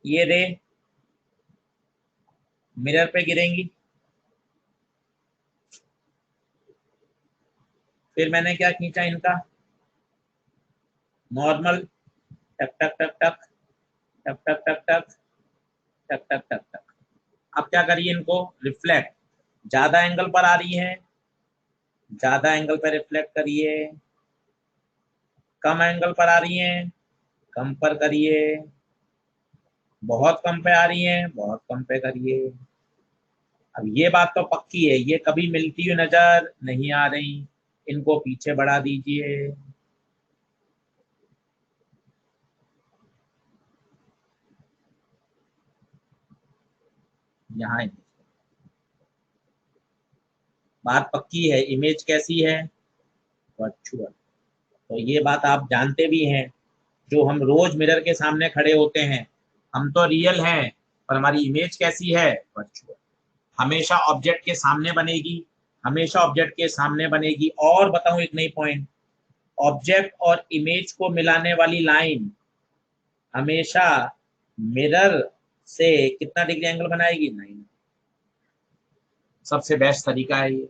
ये रे मिरर पे गिरेंगी, फिर मैंने क्या खींचा इनका नॉर्मल, टक टक टक टक टक टक टक टक टक टक टक टक। अब क्या करिए, इनको रिफ्लेक्ट, ज्यादा एंगल पर आ रही है, ज्यादा एंगल पर रिफ्लेक्ट करिए, कम एंगल पर आ रही है, कम पर करिए, बहुत कम पे आ रही है, बहुत कम पे करिए। अब ये बात तो पक्की है, ये कभी मिलती हुई नजर नहीं आ रही, इनको पीछे बढ़ा दीजिए। यहाँ बात पक्की है, इमेज कैसी है, वर्चुअल। तो ये बात आप जानते भी हैं, जो हम रोज मिरर के सामने खड़े होते हैं, हम तो रियल हैं, पर हमारी इमेज कैसी है, वर्चुअल। हमेशा ऑब्जेक्ट के सामने बनेगी, हमेशा ऑब्जेक्ट के सामने बनेगी। और बताऊं एक नई पॉइंट, ऑब्जेक्ट और इमेज को मिलाने वाली लाइन हमेशा मिरर से कितना डिग्री एंगल बनाएगी, नहीं, सबसे बेस्ट तरीका है ये।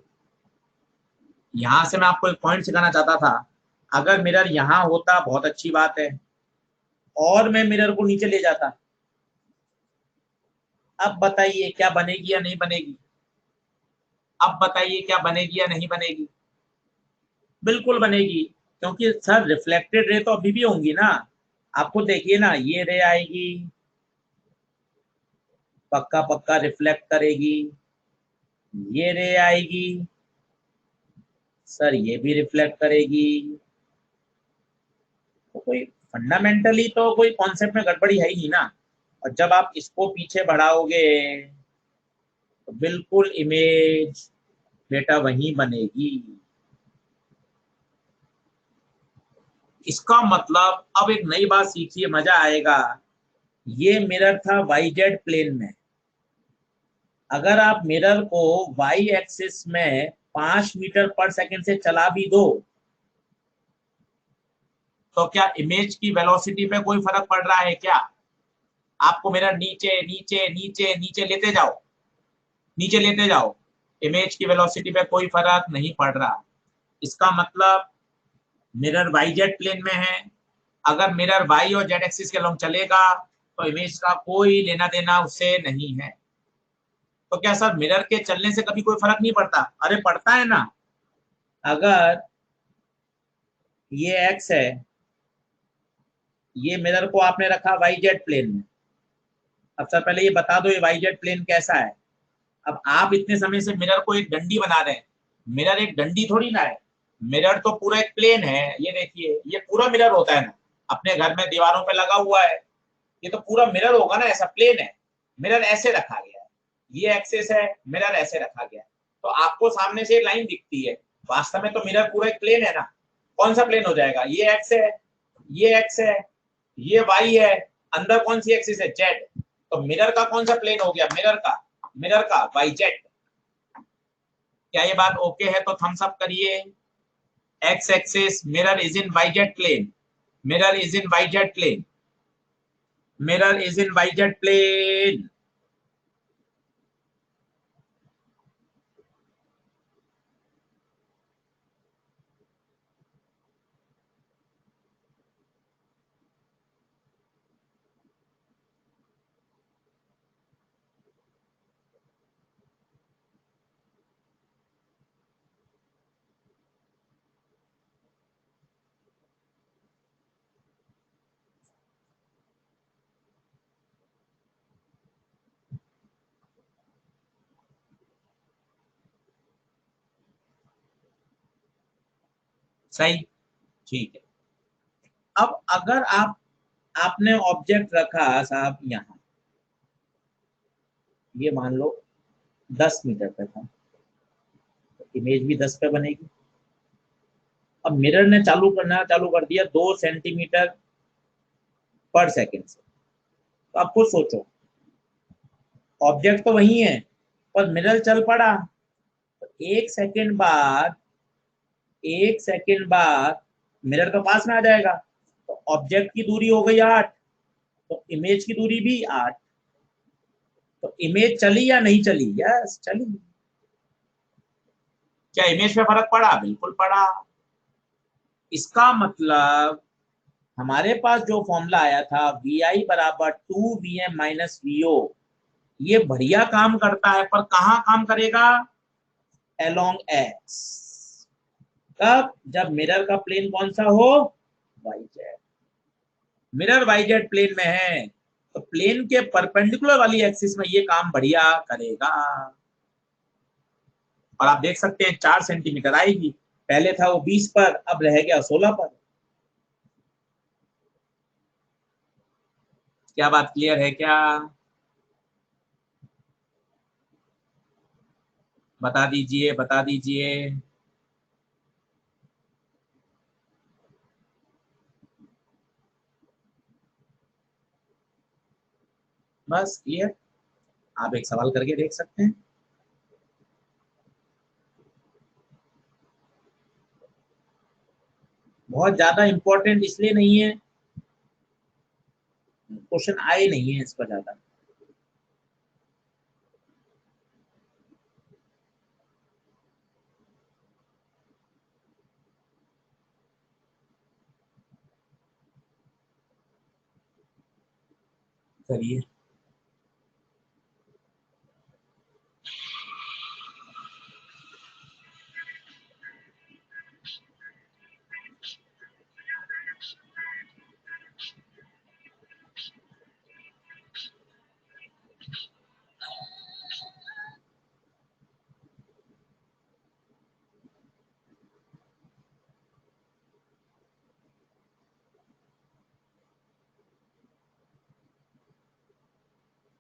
यहां से मैं आपको एक पॉइंट सिखाना चाहता था, अगर मिरर यहां होता बहुत अच्छी बात है, और मैं मिरर को नीचे ले जाता, अब बताइए क्या बनेगी या नहीं बनेगी, अब बताइए क्या बनेगी या नहीं बनेगी, बिल्कुल बनेगी, क्योंकि सर रिफ्लेक्टेड रे तो अभी भी होंगी ना, आपको देखिए ना, ये रे आएगी, पक्का पक्का रिफ्लेक्ट करेगी, ये रे आएगी, सर ये भी रिफ्लेक्ट करेगी। तो कोई फंडामेंटली तो कोई कॉन्सेप्ट में गड़बड़ी है ही नहीं ना, और जब आप इसको पीछे बढ़ाओगे तो बिल्कुल इमेज बेटा वहीं बनेगी। इसका मतलब अब एक नई बात सीखिए, मजा आएगा। ये मिरर था YZ प्लेन में। अगर आप मिरर को Y एक्सिस में 5 मीटर पर सेकंड से चला भी दो, तो क्या इमेज की वेलोसिटी पे कोई फर्क पड़ रहा है क्या? आपको मिरर नीचे नीचे नीचे नीचे लेते जाओ, नीचे लेते जाओ, इमेज की वेलोसिटी पे कोई फर्क नहीं पड़ रहा। इसका मतलब मिरर YZ प्लेन में है। अगर मिरर Y और Z एक्सिस के लॉन्ग चलेगा तो इमेज का कोई लेना देना उससे नहीं है। तो क्या सर मिरर के चलने से कभी कोई फर्क नहीं पड़ता? अरे पड़ता है ना। अगर ये X है, ये मिरर को आपने रखा YZ प्लेन में। अब सर पहले ये बता दो ये YZ प्लेन कैसा है। अब आप इतने समय से मिरर को एक डंडी बना रहे हैं। मिरर एक डंडी थोड़ी ना है, मिरर तो पूरा एक प्लेन है। ये देखिए, ये पूरा मिरर होता है ना, अपने घर में दीवारों पे लगा हुआ है, ये तो पूरा मिरर होगा ना, ऐसा प्लेन है। मिरर ऐसे रखा गया है, ये एक्सिस है, मिरर ऐसे रखा गया है, तो आपको सामने से लाइन दिखती है। वास्तव में तो मिरर पूरा एक प्लेन है ना। कौन सा प्लेन हो जाएगा? ये एक्स है, ये एक्स है, ये वाई है, अंदर कौन सी एक्सिस है? जेड। तो मिरर का कौन सा प्लेन हो गया? मिरर का वाई जेड। क्या ये बात ओके है? तो थम्स अप करिए। X axis mirror is in Y Z plane, mirror is in Y Z plane, mirror is in Y Z plane. सही, ठीक है। अब अगर आपने ऑब्जेक्ट रखा साहब यहाँ, ये मान लो 10 मीटर पे था, तो इमेज भी 10 पे बनेगी। अब मिरर ने चालू कर दिया 2 सेंटीमीटर पर सेकेंड से। तो आप खुद सोचो, ऑब्जेक्ट तो वही है पर मिरर चल पड़ा, तो 1 सेकेंड बाद, 1 सेकेंड बाद मिरर तो पास में आ जाएगा। तो ऑब्जेक्ट की दूरी हो गई 8, तो इमेज की दूरी भी 8। तो इमेज चली या नहीं चली? यस चली। क्या इमेज पे फर्क पड़ा? बिल्कुल पड़ा। इसका मतलब हमारे पास जो फॉर्मूला आया था VI बराबर 2VM माइनस VO, ये बढ़िया काम करता है, पर कहाँ काम करेगा? Along x. कब? जब मिरर का प्लेन कौन सा हो? YZ। मिरर YZ प्लेन में है तो प्लेन के परपेंडिकुलर वाली एक्सिस में ये काम बढ़िया करेगा। और आप देख सकते हैं 4 सेंटीमीटर आएगी। पहले था वो 20 पर, अब रह गया 16 पर। क्या बात क्लियर है क्या? बता दीजिए, बता दीजिए। बस क्लियर। आप एक सवाल करके देख सकते हैं। बहुत ज्यादा इंपॉर्टेंट इसलिए नहीं है, क्वेश्चन आए नहीं है इस पर ज्यादा। करिए।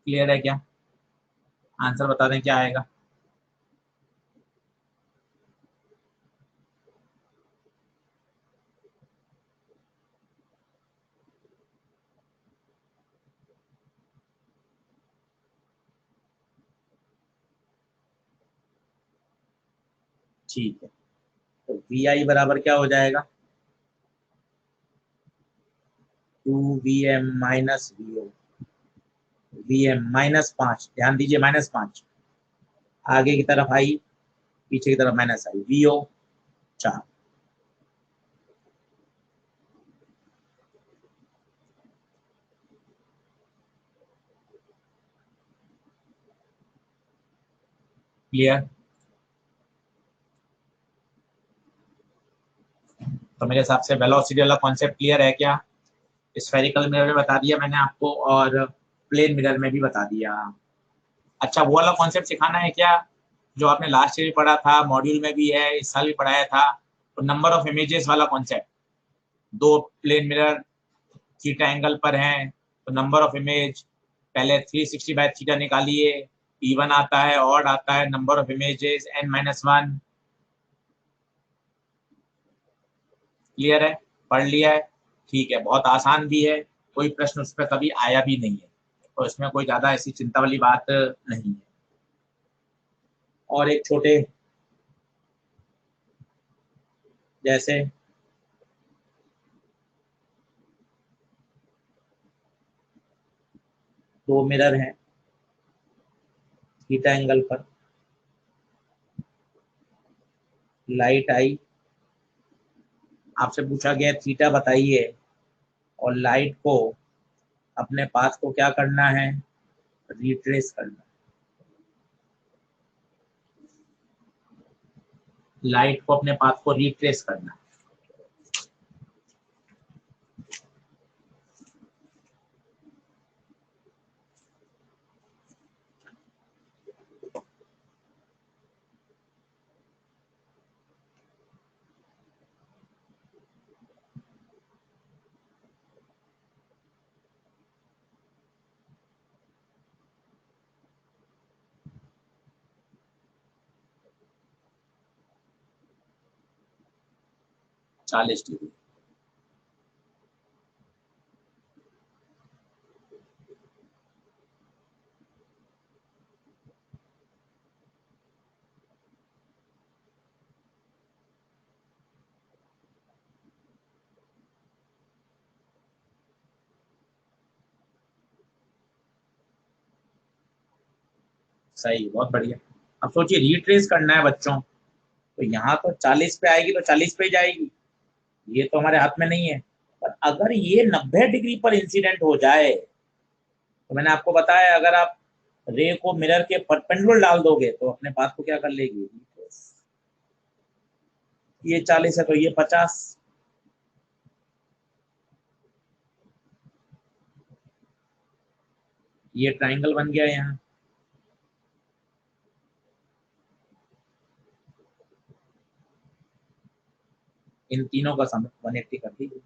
क्लियर है क्या? आंसर बता दें क्या आएगा? ठीक है, तो वी आई बराबर क्या हो जाएगा, 2 VM minus V O, VM -5, ध्यान दीजिए -5, आगे की तरफ आई, पीछे की तरफ माइनस आई, वीओ 4। क्लियर? तो मेरे हिसाब से वेलोसिटी वाला कॉन्सेप्ट क्लियर है क्या? स्फेरिकल मिरर में बता दिया मैंने आपको, और प्लेन मिरर में भी बता दिया। अच्छा, वो वाला कॉन्सेप्ट सिखाना है क्या जो आपने लास्ट ईयर पढ़ा था, मॉड्यूल में भी है, इस साल भी पढ़ाया था, तो नंबर ऑफ इमेजेस वाला कॉन्सेप्ट। दो प्लेन मिरर थीटा एंगल पर हैं, तो नंबर ऑफ इमेज, पहले 360/थीटा निकालिए, इवन आता है, ऑड आता है, number of images n-1। Clear है? पढ़ लिया है? ठीक है, बहुत आसान भी है, कोई प्रश्न उस पर कभी आया भी नहीं है, तो इसमें कोई ज्यादा ऐसी चिंता वाली बात नहीं है। और एक छोटे, जैसे दो मिरर हैं थीटा एंगल पर, लाइट आई, आपसे पूछा गया थीटा बताइए, और लाइट को अपने पाथ को क्या करना है, रिट्रेस करना। लाइट को अपने पाथ को रिट्रेस करना। चालीस डिग्री। सही, बहुत बढ़िया। अब सोचिए, रिट्रेस करना है बच्चों, तो यहाँ तो 40 पे आएगी तो 40 पे ही जाएगी, ये तो हमारे हाथ में नहीं है। पर अगर ये 90 डिग्री पर इंसिडेंट हो जाए, तो मैंने आपको बताया, अगर आप रे को मिरर के परपेंडिकुलर डाल दोगे तो अपने पाथ को क्या कर लेगी, ये 40 है तो ये 50। ये ट्राइंगल बन गया यहाँ। इन तीनों का सम 180 कर दीजिए।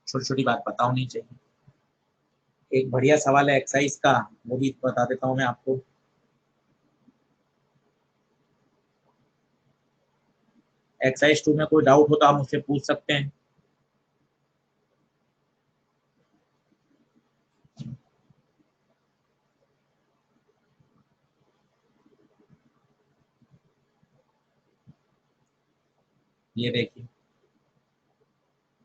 छोटी छोटी बात पता होनी चाहिए। एक बढ़िया सवाल है एक्सरसाइज का, वो भी बता देता हूँ मैं आपको। एक्सरसाइज 2 में कोई डाउट हो तो आप मुझसे पूछ सकते हैं। ये देखिए,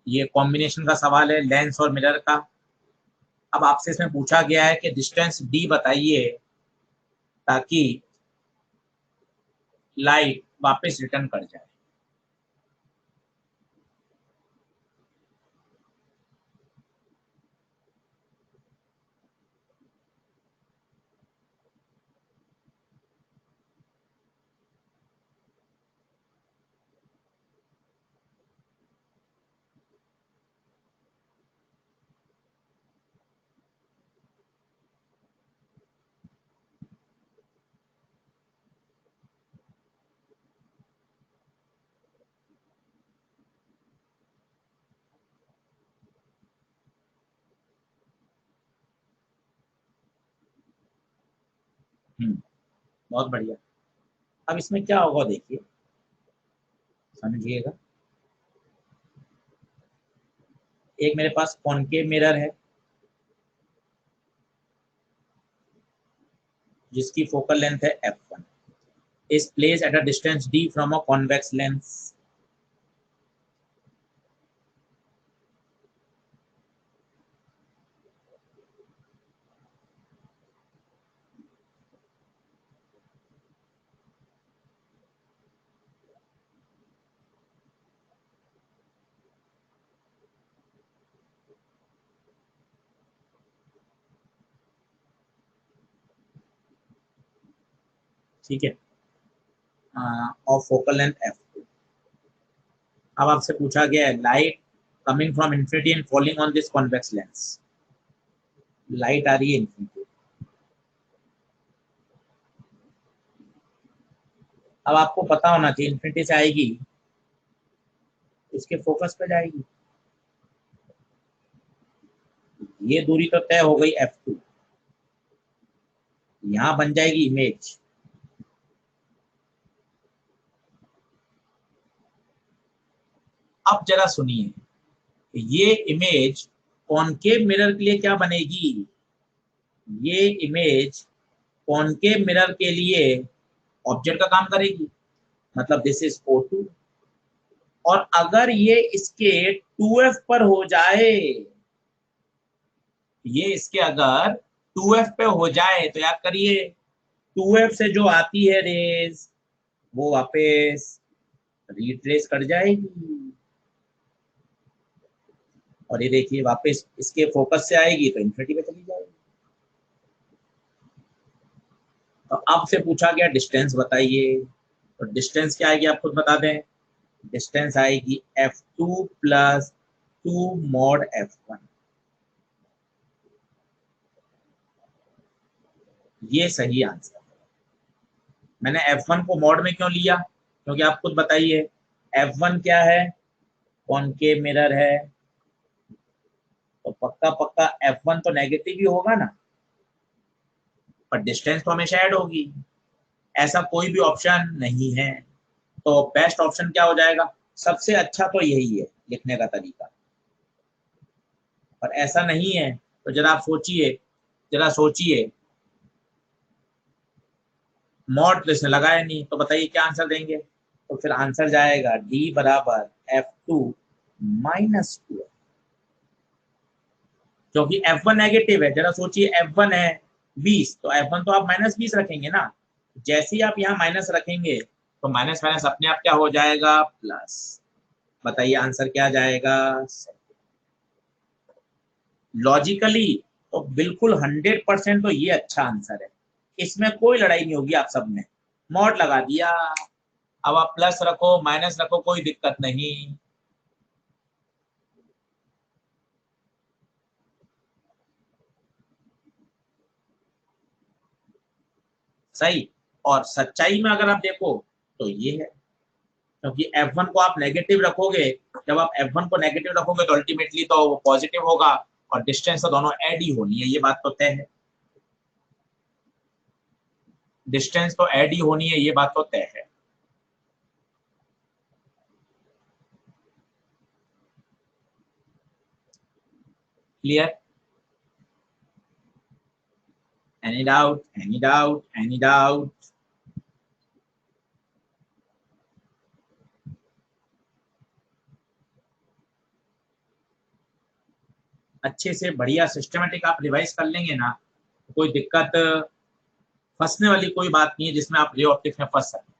ये कॉम्बिनेशन का सवाल है, लेंस और मिरर का। अब आपसे इसमें पूछा गया है कि डिस्टेंस डी बताइए ताकि लाइट वापस रिटर्न कर जाए। बहुत बढ़िया। अब इसमें क्या होगा देखिए, समझिएगा। एक मेरे पास कॉनकेव मिरर है, जिसकी फोकल लेंथ है f1 is placed at a distance d from a convex lens. ठीक है, ऑफ फोकल लेंथ f2। अब आपसे पूछा गया है light coming from infinity and falling on this convex lens. Light आ रही है इन्फिनिटी, अब आपको पता होना चाहिए इन्फिनिटी से आएगी उसके फोकस पे जाएगी। ये दूरी तो तय हो गई f2, यहां बन जाएगी इमेज। अब जरा सुनिए, ये इमेज कॉनकेव मिरर के लिए क्या बनेगी? ये इमेज कॉनकेव मिरर के लिए ऑब्जेक्ट का काम करेगी, मतलब दिस इज O2। और अगर ये इसके 2f पर हो जाए, ये इसके अगर 2f पे हो जाए तो याद करिए 2f से जो आती है रेज वो वापस रिट्रेस कर जाएगी, और ये देखिए वापस इसके फोकस से आएगी तो इन्फिनिटी पे चली जाएगी। तो अब से पूछा गया डिस्टेंस बताइए, तो डिस्टेंस क्या आएगी आप खुद बता दें। डिस्टेंस आएगी f2 प्लस 2 मॉड f1। ये सही आंसर है। मैंने f1 को मॉड में क्यों लिया, क्योंकि आप खुद बताइए f1 क्या है, कॉनकेव मिरर है, तो पक्का पक्का f1 तो नेगेटिव ही होगा ना, पर डिस्टेंस तो हमेशा ऐड होगी। ऐसा कोई भी ऑप्शन नहीं है, तो बेस्ट ऑप्शन क्या हो जाएगा? सबसे अच्छा तो यही है लिखने का तरीका, पर ऐसा नहीं है। तो जरा आप सोचिए, जरा सोचिए, मॉड तो इसने लगाया नहीं, तो बताइए क्या आंसर देंगे? तो फिर आंसर जाएगा d बराबर f2 माइनस 2, क्योंकि f1 नेगेटिव है। जरा सोचिए f1 है 20, तो f1 तो आप माइनस 20 रखेंगे ना, जैसे ही आप यहाँ माइनस रखेंगे तो माइनस माइनस अपने आप क्या हो जाएगा? प्लस। बताइए आंसर क्या जाएगा? लॉजिकली तो बिल्कुल 100% तो ये अच्छा आंसर है, इसमें कोई लड़ाई नहीं होगी। आप सब ने मॉड लगा दिया, अब आप प्लस रखो माइनस रखो कोई दिक्कत नहीं। सही, और सच्चाई में अगर आप देखो तो ये है, क्योंकि f1 को आप नेगेटिव रखोगे, जब आप f1 को नेगेटिव रखोगे तो अल्टीमेटली तो वो पॉजिटिव होगा, और डिस्टेंस तो दोनों ऐड ही होनी है, ये बात तो तय है। डिस्टेंस तो ऐड ही होनी है, ये बात तो तय है। Clear? Any doubt, any doubt, any doubt? अच्छे से बढ़िया सिस्टमेटिक आप रिवाइज कर लेंगे ना, तो कोई दिक्कत, फंसने वाली कोई बात नहीं है जिसमें आप रे ऑप्टिक्स में फंस सकें।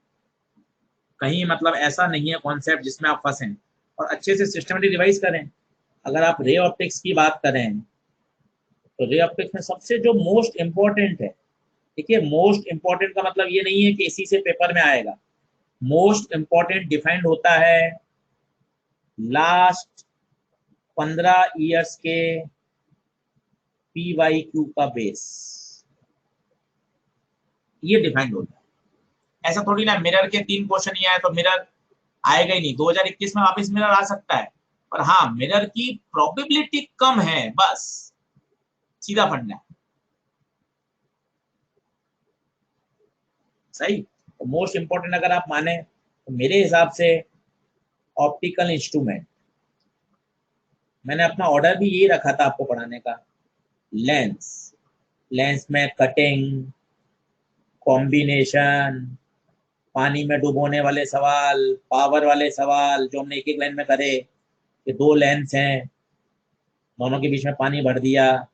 कहीं मतलब ऐसा नहीं है कॉन्सेप्ट जिसमें आप फंसें, और अच्छे से सिस्टमेटिक रिवाइज करें। अगर आप रे ऑप्टिक्स की बात करें तो रे ऑप्टिक्स में सबसे जो मोस्ट इंपॉर्टेंट है, देखिए मोस्ट इंपॉर्टेंट का मतलब ये नहीं है कि इसी से पेपर में आएगा। मोस्ट इंपॉर्टेंट डिफाइंड होता है लास्ट 15 ईयर्स के PYQ का बेस, ये डिफाइंड होता है। ऐसा थोड़ी ना मिरर के 3 क्वेश्चन ही आए तो मिरर आएगा ही नहीं, 2021 में वापस मिरर आ सकता है, पर हाँ मिरर की प्रोबेबिलिटी कम है, बस सीधा फंडा है। सही, तो मोस्ट इंपॉर्टेंट अगर आप माने तो मेरे हिसाब से ऑप्टिकल इंस्ट्रूमेंट, मैंने अपना ऑर्डर भी यही रखा था आपको पढ़ाने का। लेंस, लेंस में कटिंग, कॉम्बिनेशन, पानी में डुबोने वाले सवाल, पावर वाले सवाल जो हमने एक एक लाइन में करे कि दो लेंस हैं, दोनों के बीच में पानी भर दिया,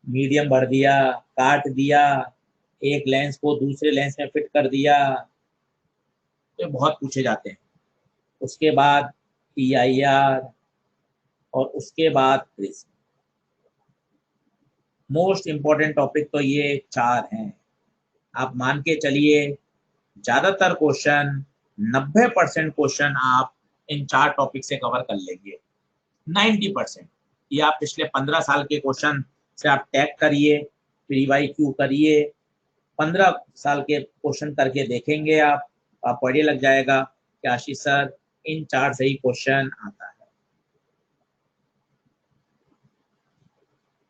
मीडियम भर दिया, काट दिया, एक लेंस को दूसरे लेंस में फिट कर दिया, तो बहुत पूछे जाते हैं। उसके बाद PIR और उसके बाद प्रिज्म। मोस्ट इंपॉर्टेंट टॉपिक तो ये 4 हैं। आप मान के चलिए ज्यादातर क्वेश्चन, 90% क्वेश्चन आप इन 4 टॉपिक से कवर कर लेंगे। 90% ये आप पिछले 15 साल के क्वेश्चन से आप टैग करिए, PYQ करिए, 15 साल के क्वेश्चन करके देखेंगे आप पढ़िए लग जाएगा कि आशीष सर इन 4 से ही क्वेश्चन आता है।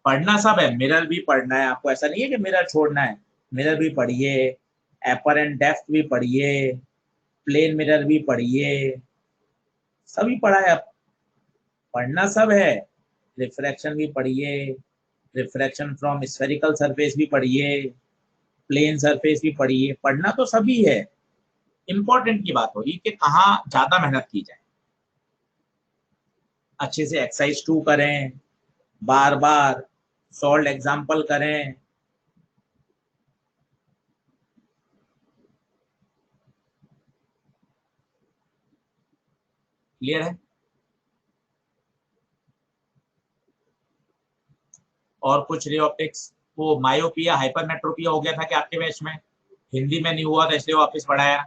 पढ़ना सब है, मिरर भी पढ़ना है आपको, ऐसा नहीं है कि मिरर छोड़ना है, मिरर भी पढ़िए, एपर एंड डेप्थ भी पढ़िए, प्लेन मिरर भी पढ़िए, सभी पढ़ा है। पढ़ना सब है, रिफ्रैक्शन भी पढ़िए, रिफ्रैक्शन फ्रॉम स्फेरिकल सरफेस भी पढ़िए, प्लेन सरफेस भी पढ़िए, पढ़ना तो सभी है। इंपॉर्टेंट की बात होगी कि कहाँ ज्यादा मेहनत की जाए। अच्छे से एक्सरसाइज 2 करें, बार बार सॉल्व एग्जाम्पल करें। क्लियर है? और कुछ रे ऑप्टिक्स, वो मायोपिया हाइपरमेट्रोपिया हो गया था कि आपके बैच में हिंदी में नहीं हुआ था इसलिए वापस पढ़ाया।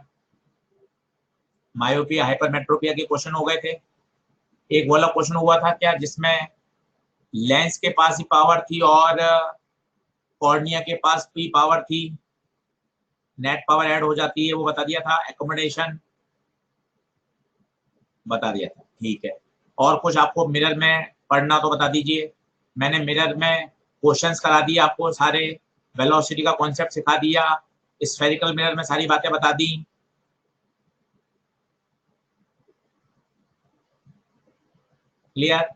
मायोपिया हाइपरमेट्रोपिया के क्वेश्चन हो गए थे। एक वाला क्वेश्चन हुआ था क्या जिसमें लेंस के पास ही पावर थी और कॉर्निया के पास भी पावर थी, नेट पावर ऐड हो जाती है, वो बता दिया था। एकोमोडेशन बता दिया था, ठीक है। और कुछ आपको मिरर में पढ़ना तो बता दीजिए। मैंने मिरर में क्वेश्चंस करा दिए आपको सारे, वेलोसिटी का कॉन्सेप्ट सिखा दिया, स्फेरिकल मिरर में सारी बातें बता दी। क्लियर?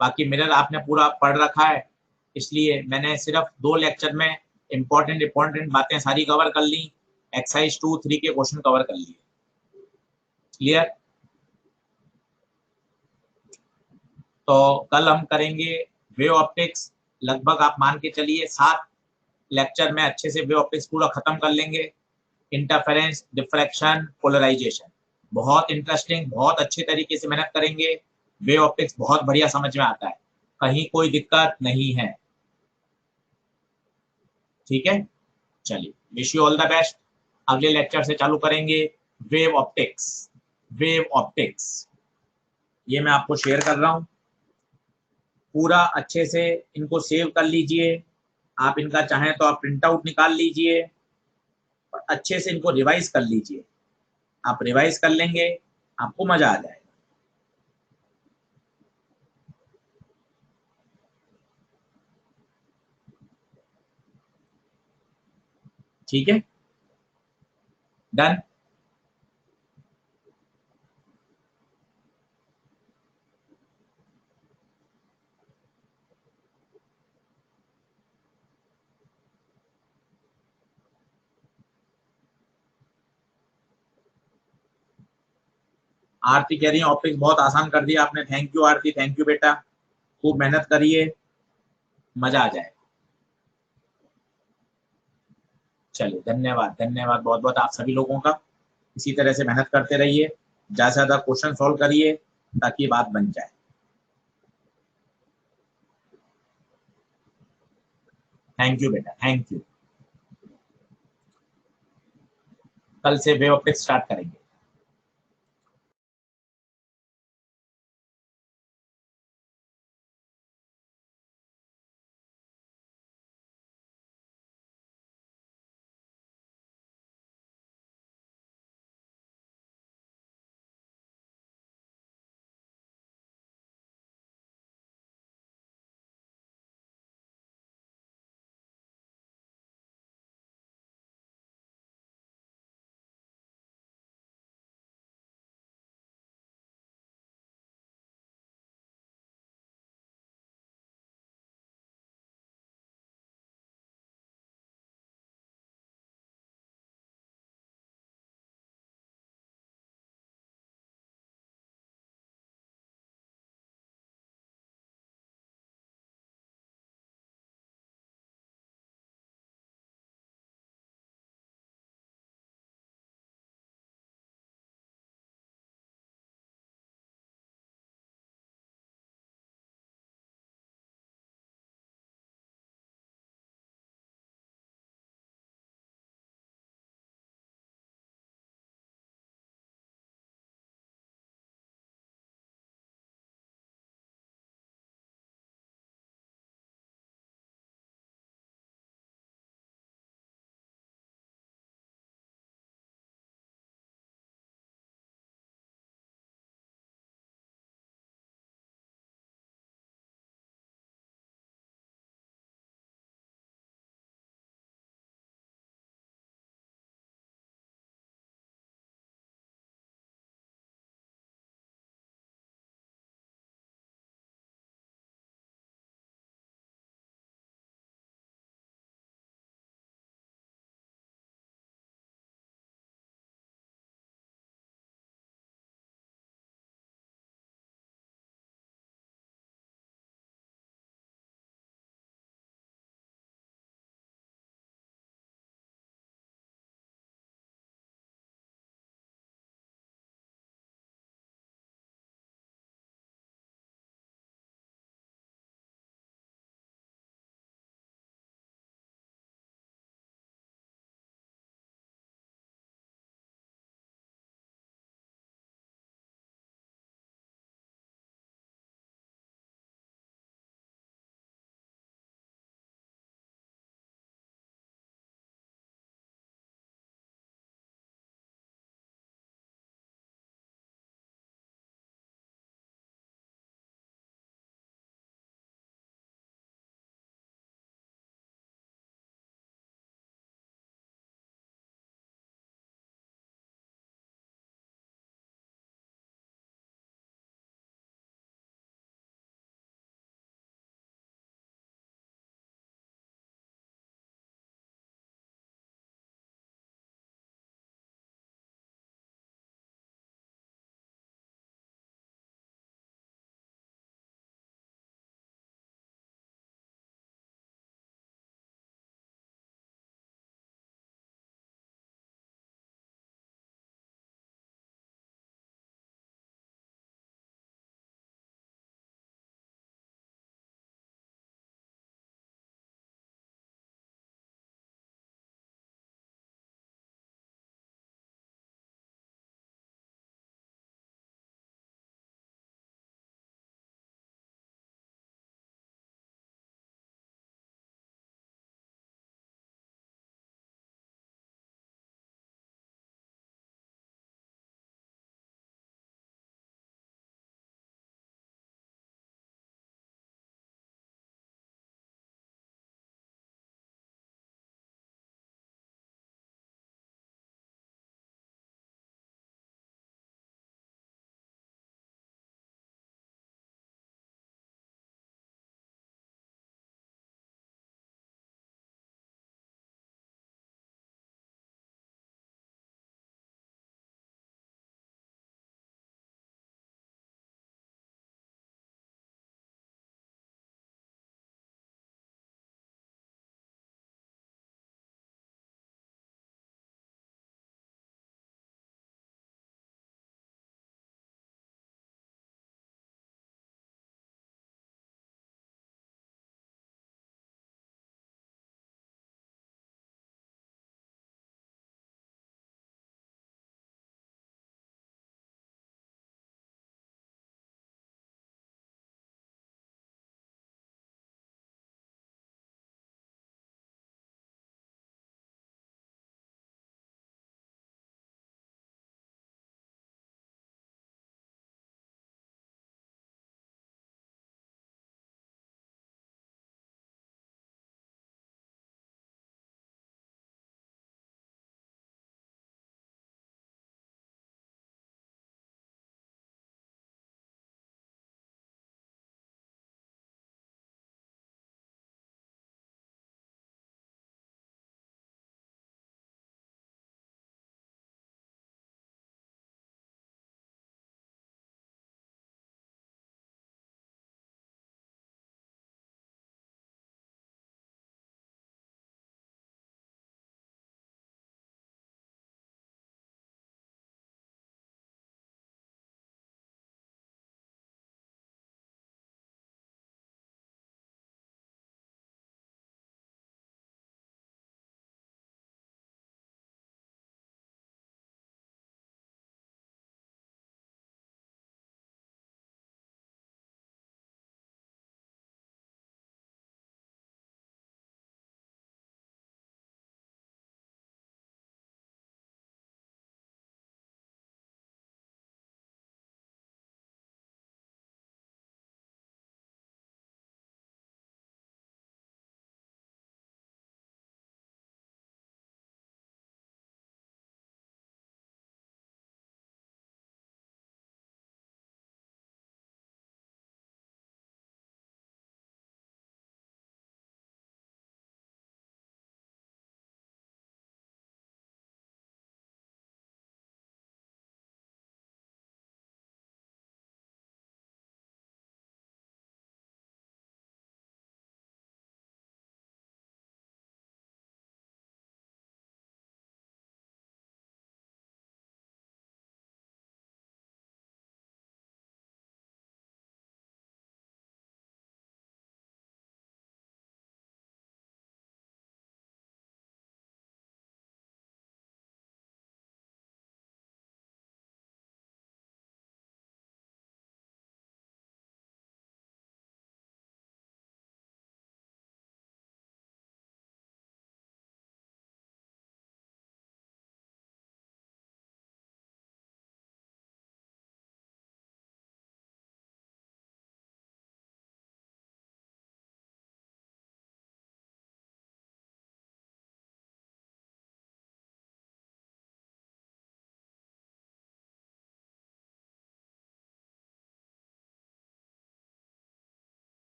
बाकी मिरर आपने पूरा पढ़ रखा है, इसलिए मैंने सिर्फ 2 लेक्चर में इंपॉर्टेंट बातें सारी कवर कर ली। एक्सरसाइज 2, 3 के क्वेश्चन कवर कर लिए। क्लियर? तो कल हम करेंगे वेव ऑप्टिक्स। लगभग आप मान के चलिए 7 लेक्चर में अच्छे से वेव ऑप्टिक्स पूरा खत्म कर लेंगे। इंटरफेरेंस, डिफ्रैक्शन, पोलराइजेशन, बहुत इंटरेस्टिंग, बहुत अच्छे तरीके से मेहनत करेंगे। वेव ऑप्टिक्स बहुत बढ़िया समझ में आता है, कहीं कोई दिक्कत नहीं है। ठीक है, चलिए, wish you all the best. अगले लेक्चर से चालू करेंगे वेव ऑप्टिक्स। वेव ऑप्टिक्स ये मैं आपको शेयर कर रहा हूं, पूरा अच्छे से इनको सेव कर लीजिए। आप इनका चाहें तो आप प्रिंट आउट निकाल लीजिए और अच्छे से इनको रिवाइज कर लीजिए। आप रिवाइज कर लेंगे, आपको मजा आ जाएगा। ठीक है, डन। आरती कह रही है ऑप्टिक्स बहुत आसान कर दिया आपने। Thank you Aarti, thank you बेटा, खूब मेहनत करिए, मजा आ जाए। चलिए, धन्यवाद, धन्यवाद बहुत बहुत आप सभी लोगों का। इसी तरह से मेहनत करते रहिए, ज्यादा से ज्यादा क्वेश्चन सॉल्व करिए ताकि बात बन जाए। थैंक यू बेटा, थैंक यू। कल से वेव ऑप्टिक्स स्टार्ट करेंगे।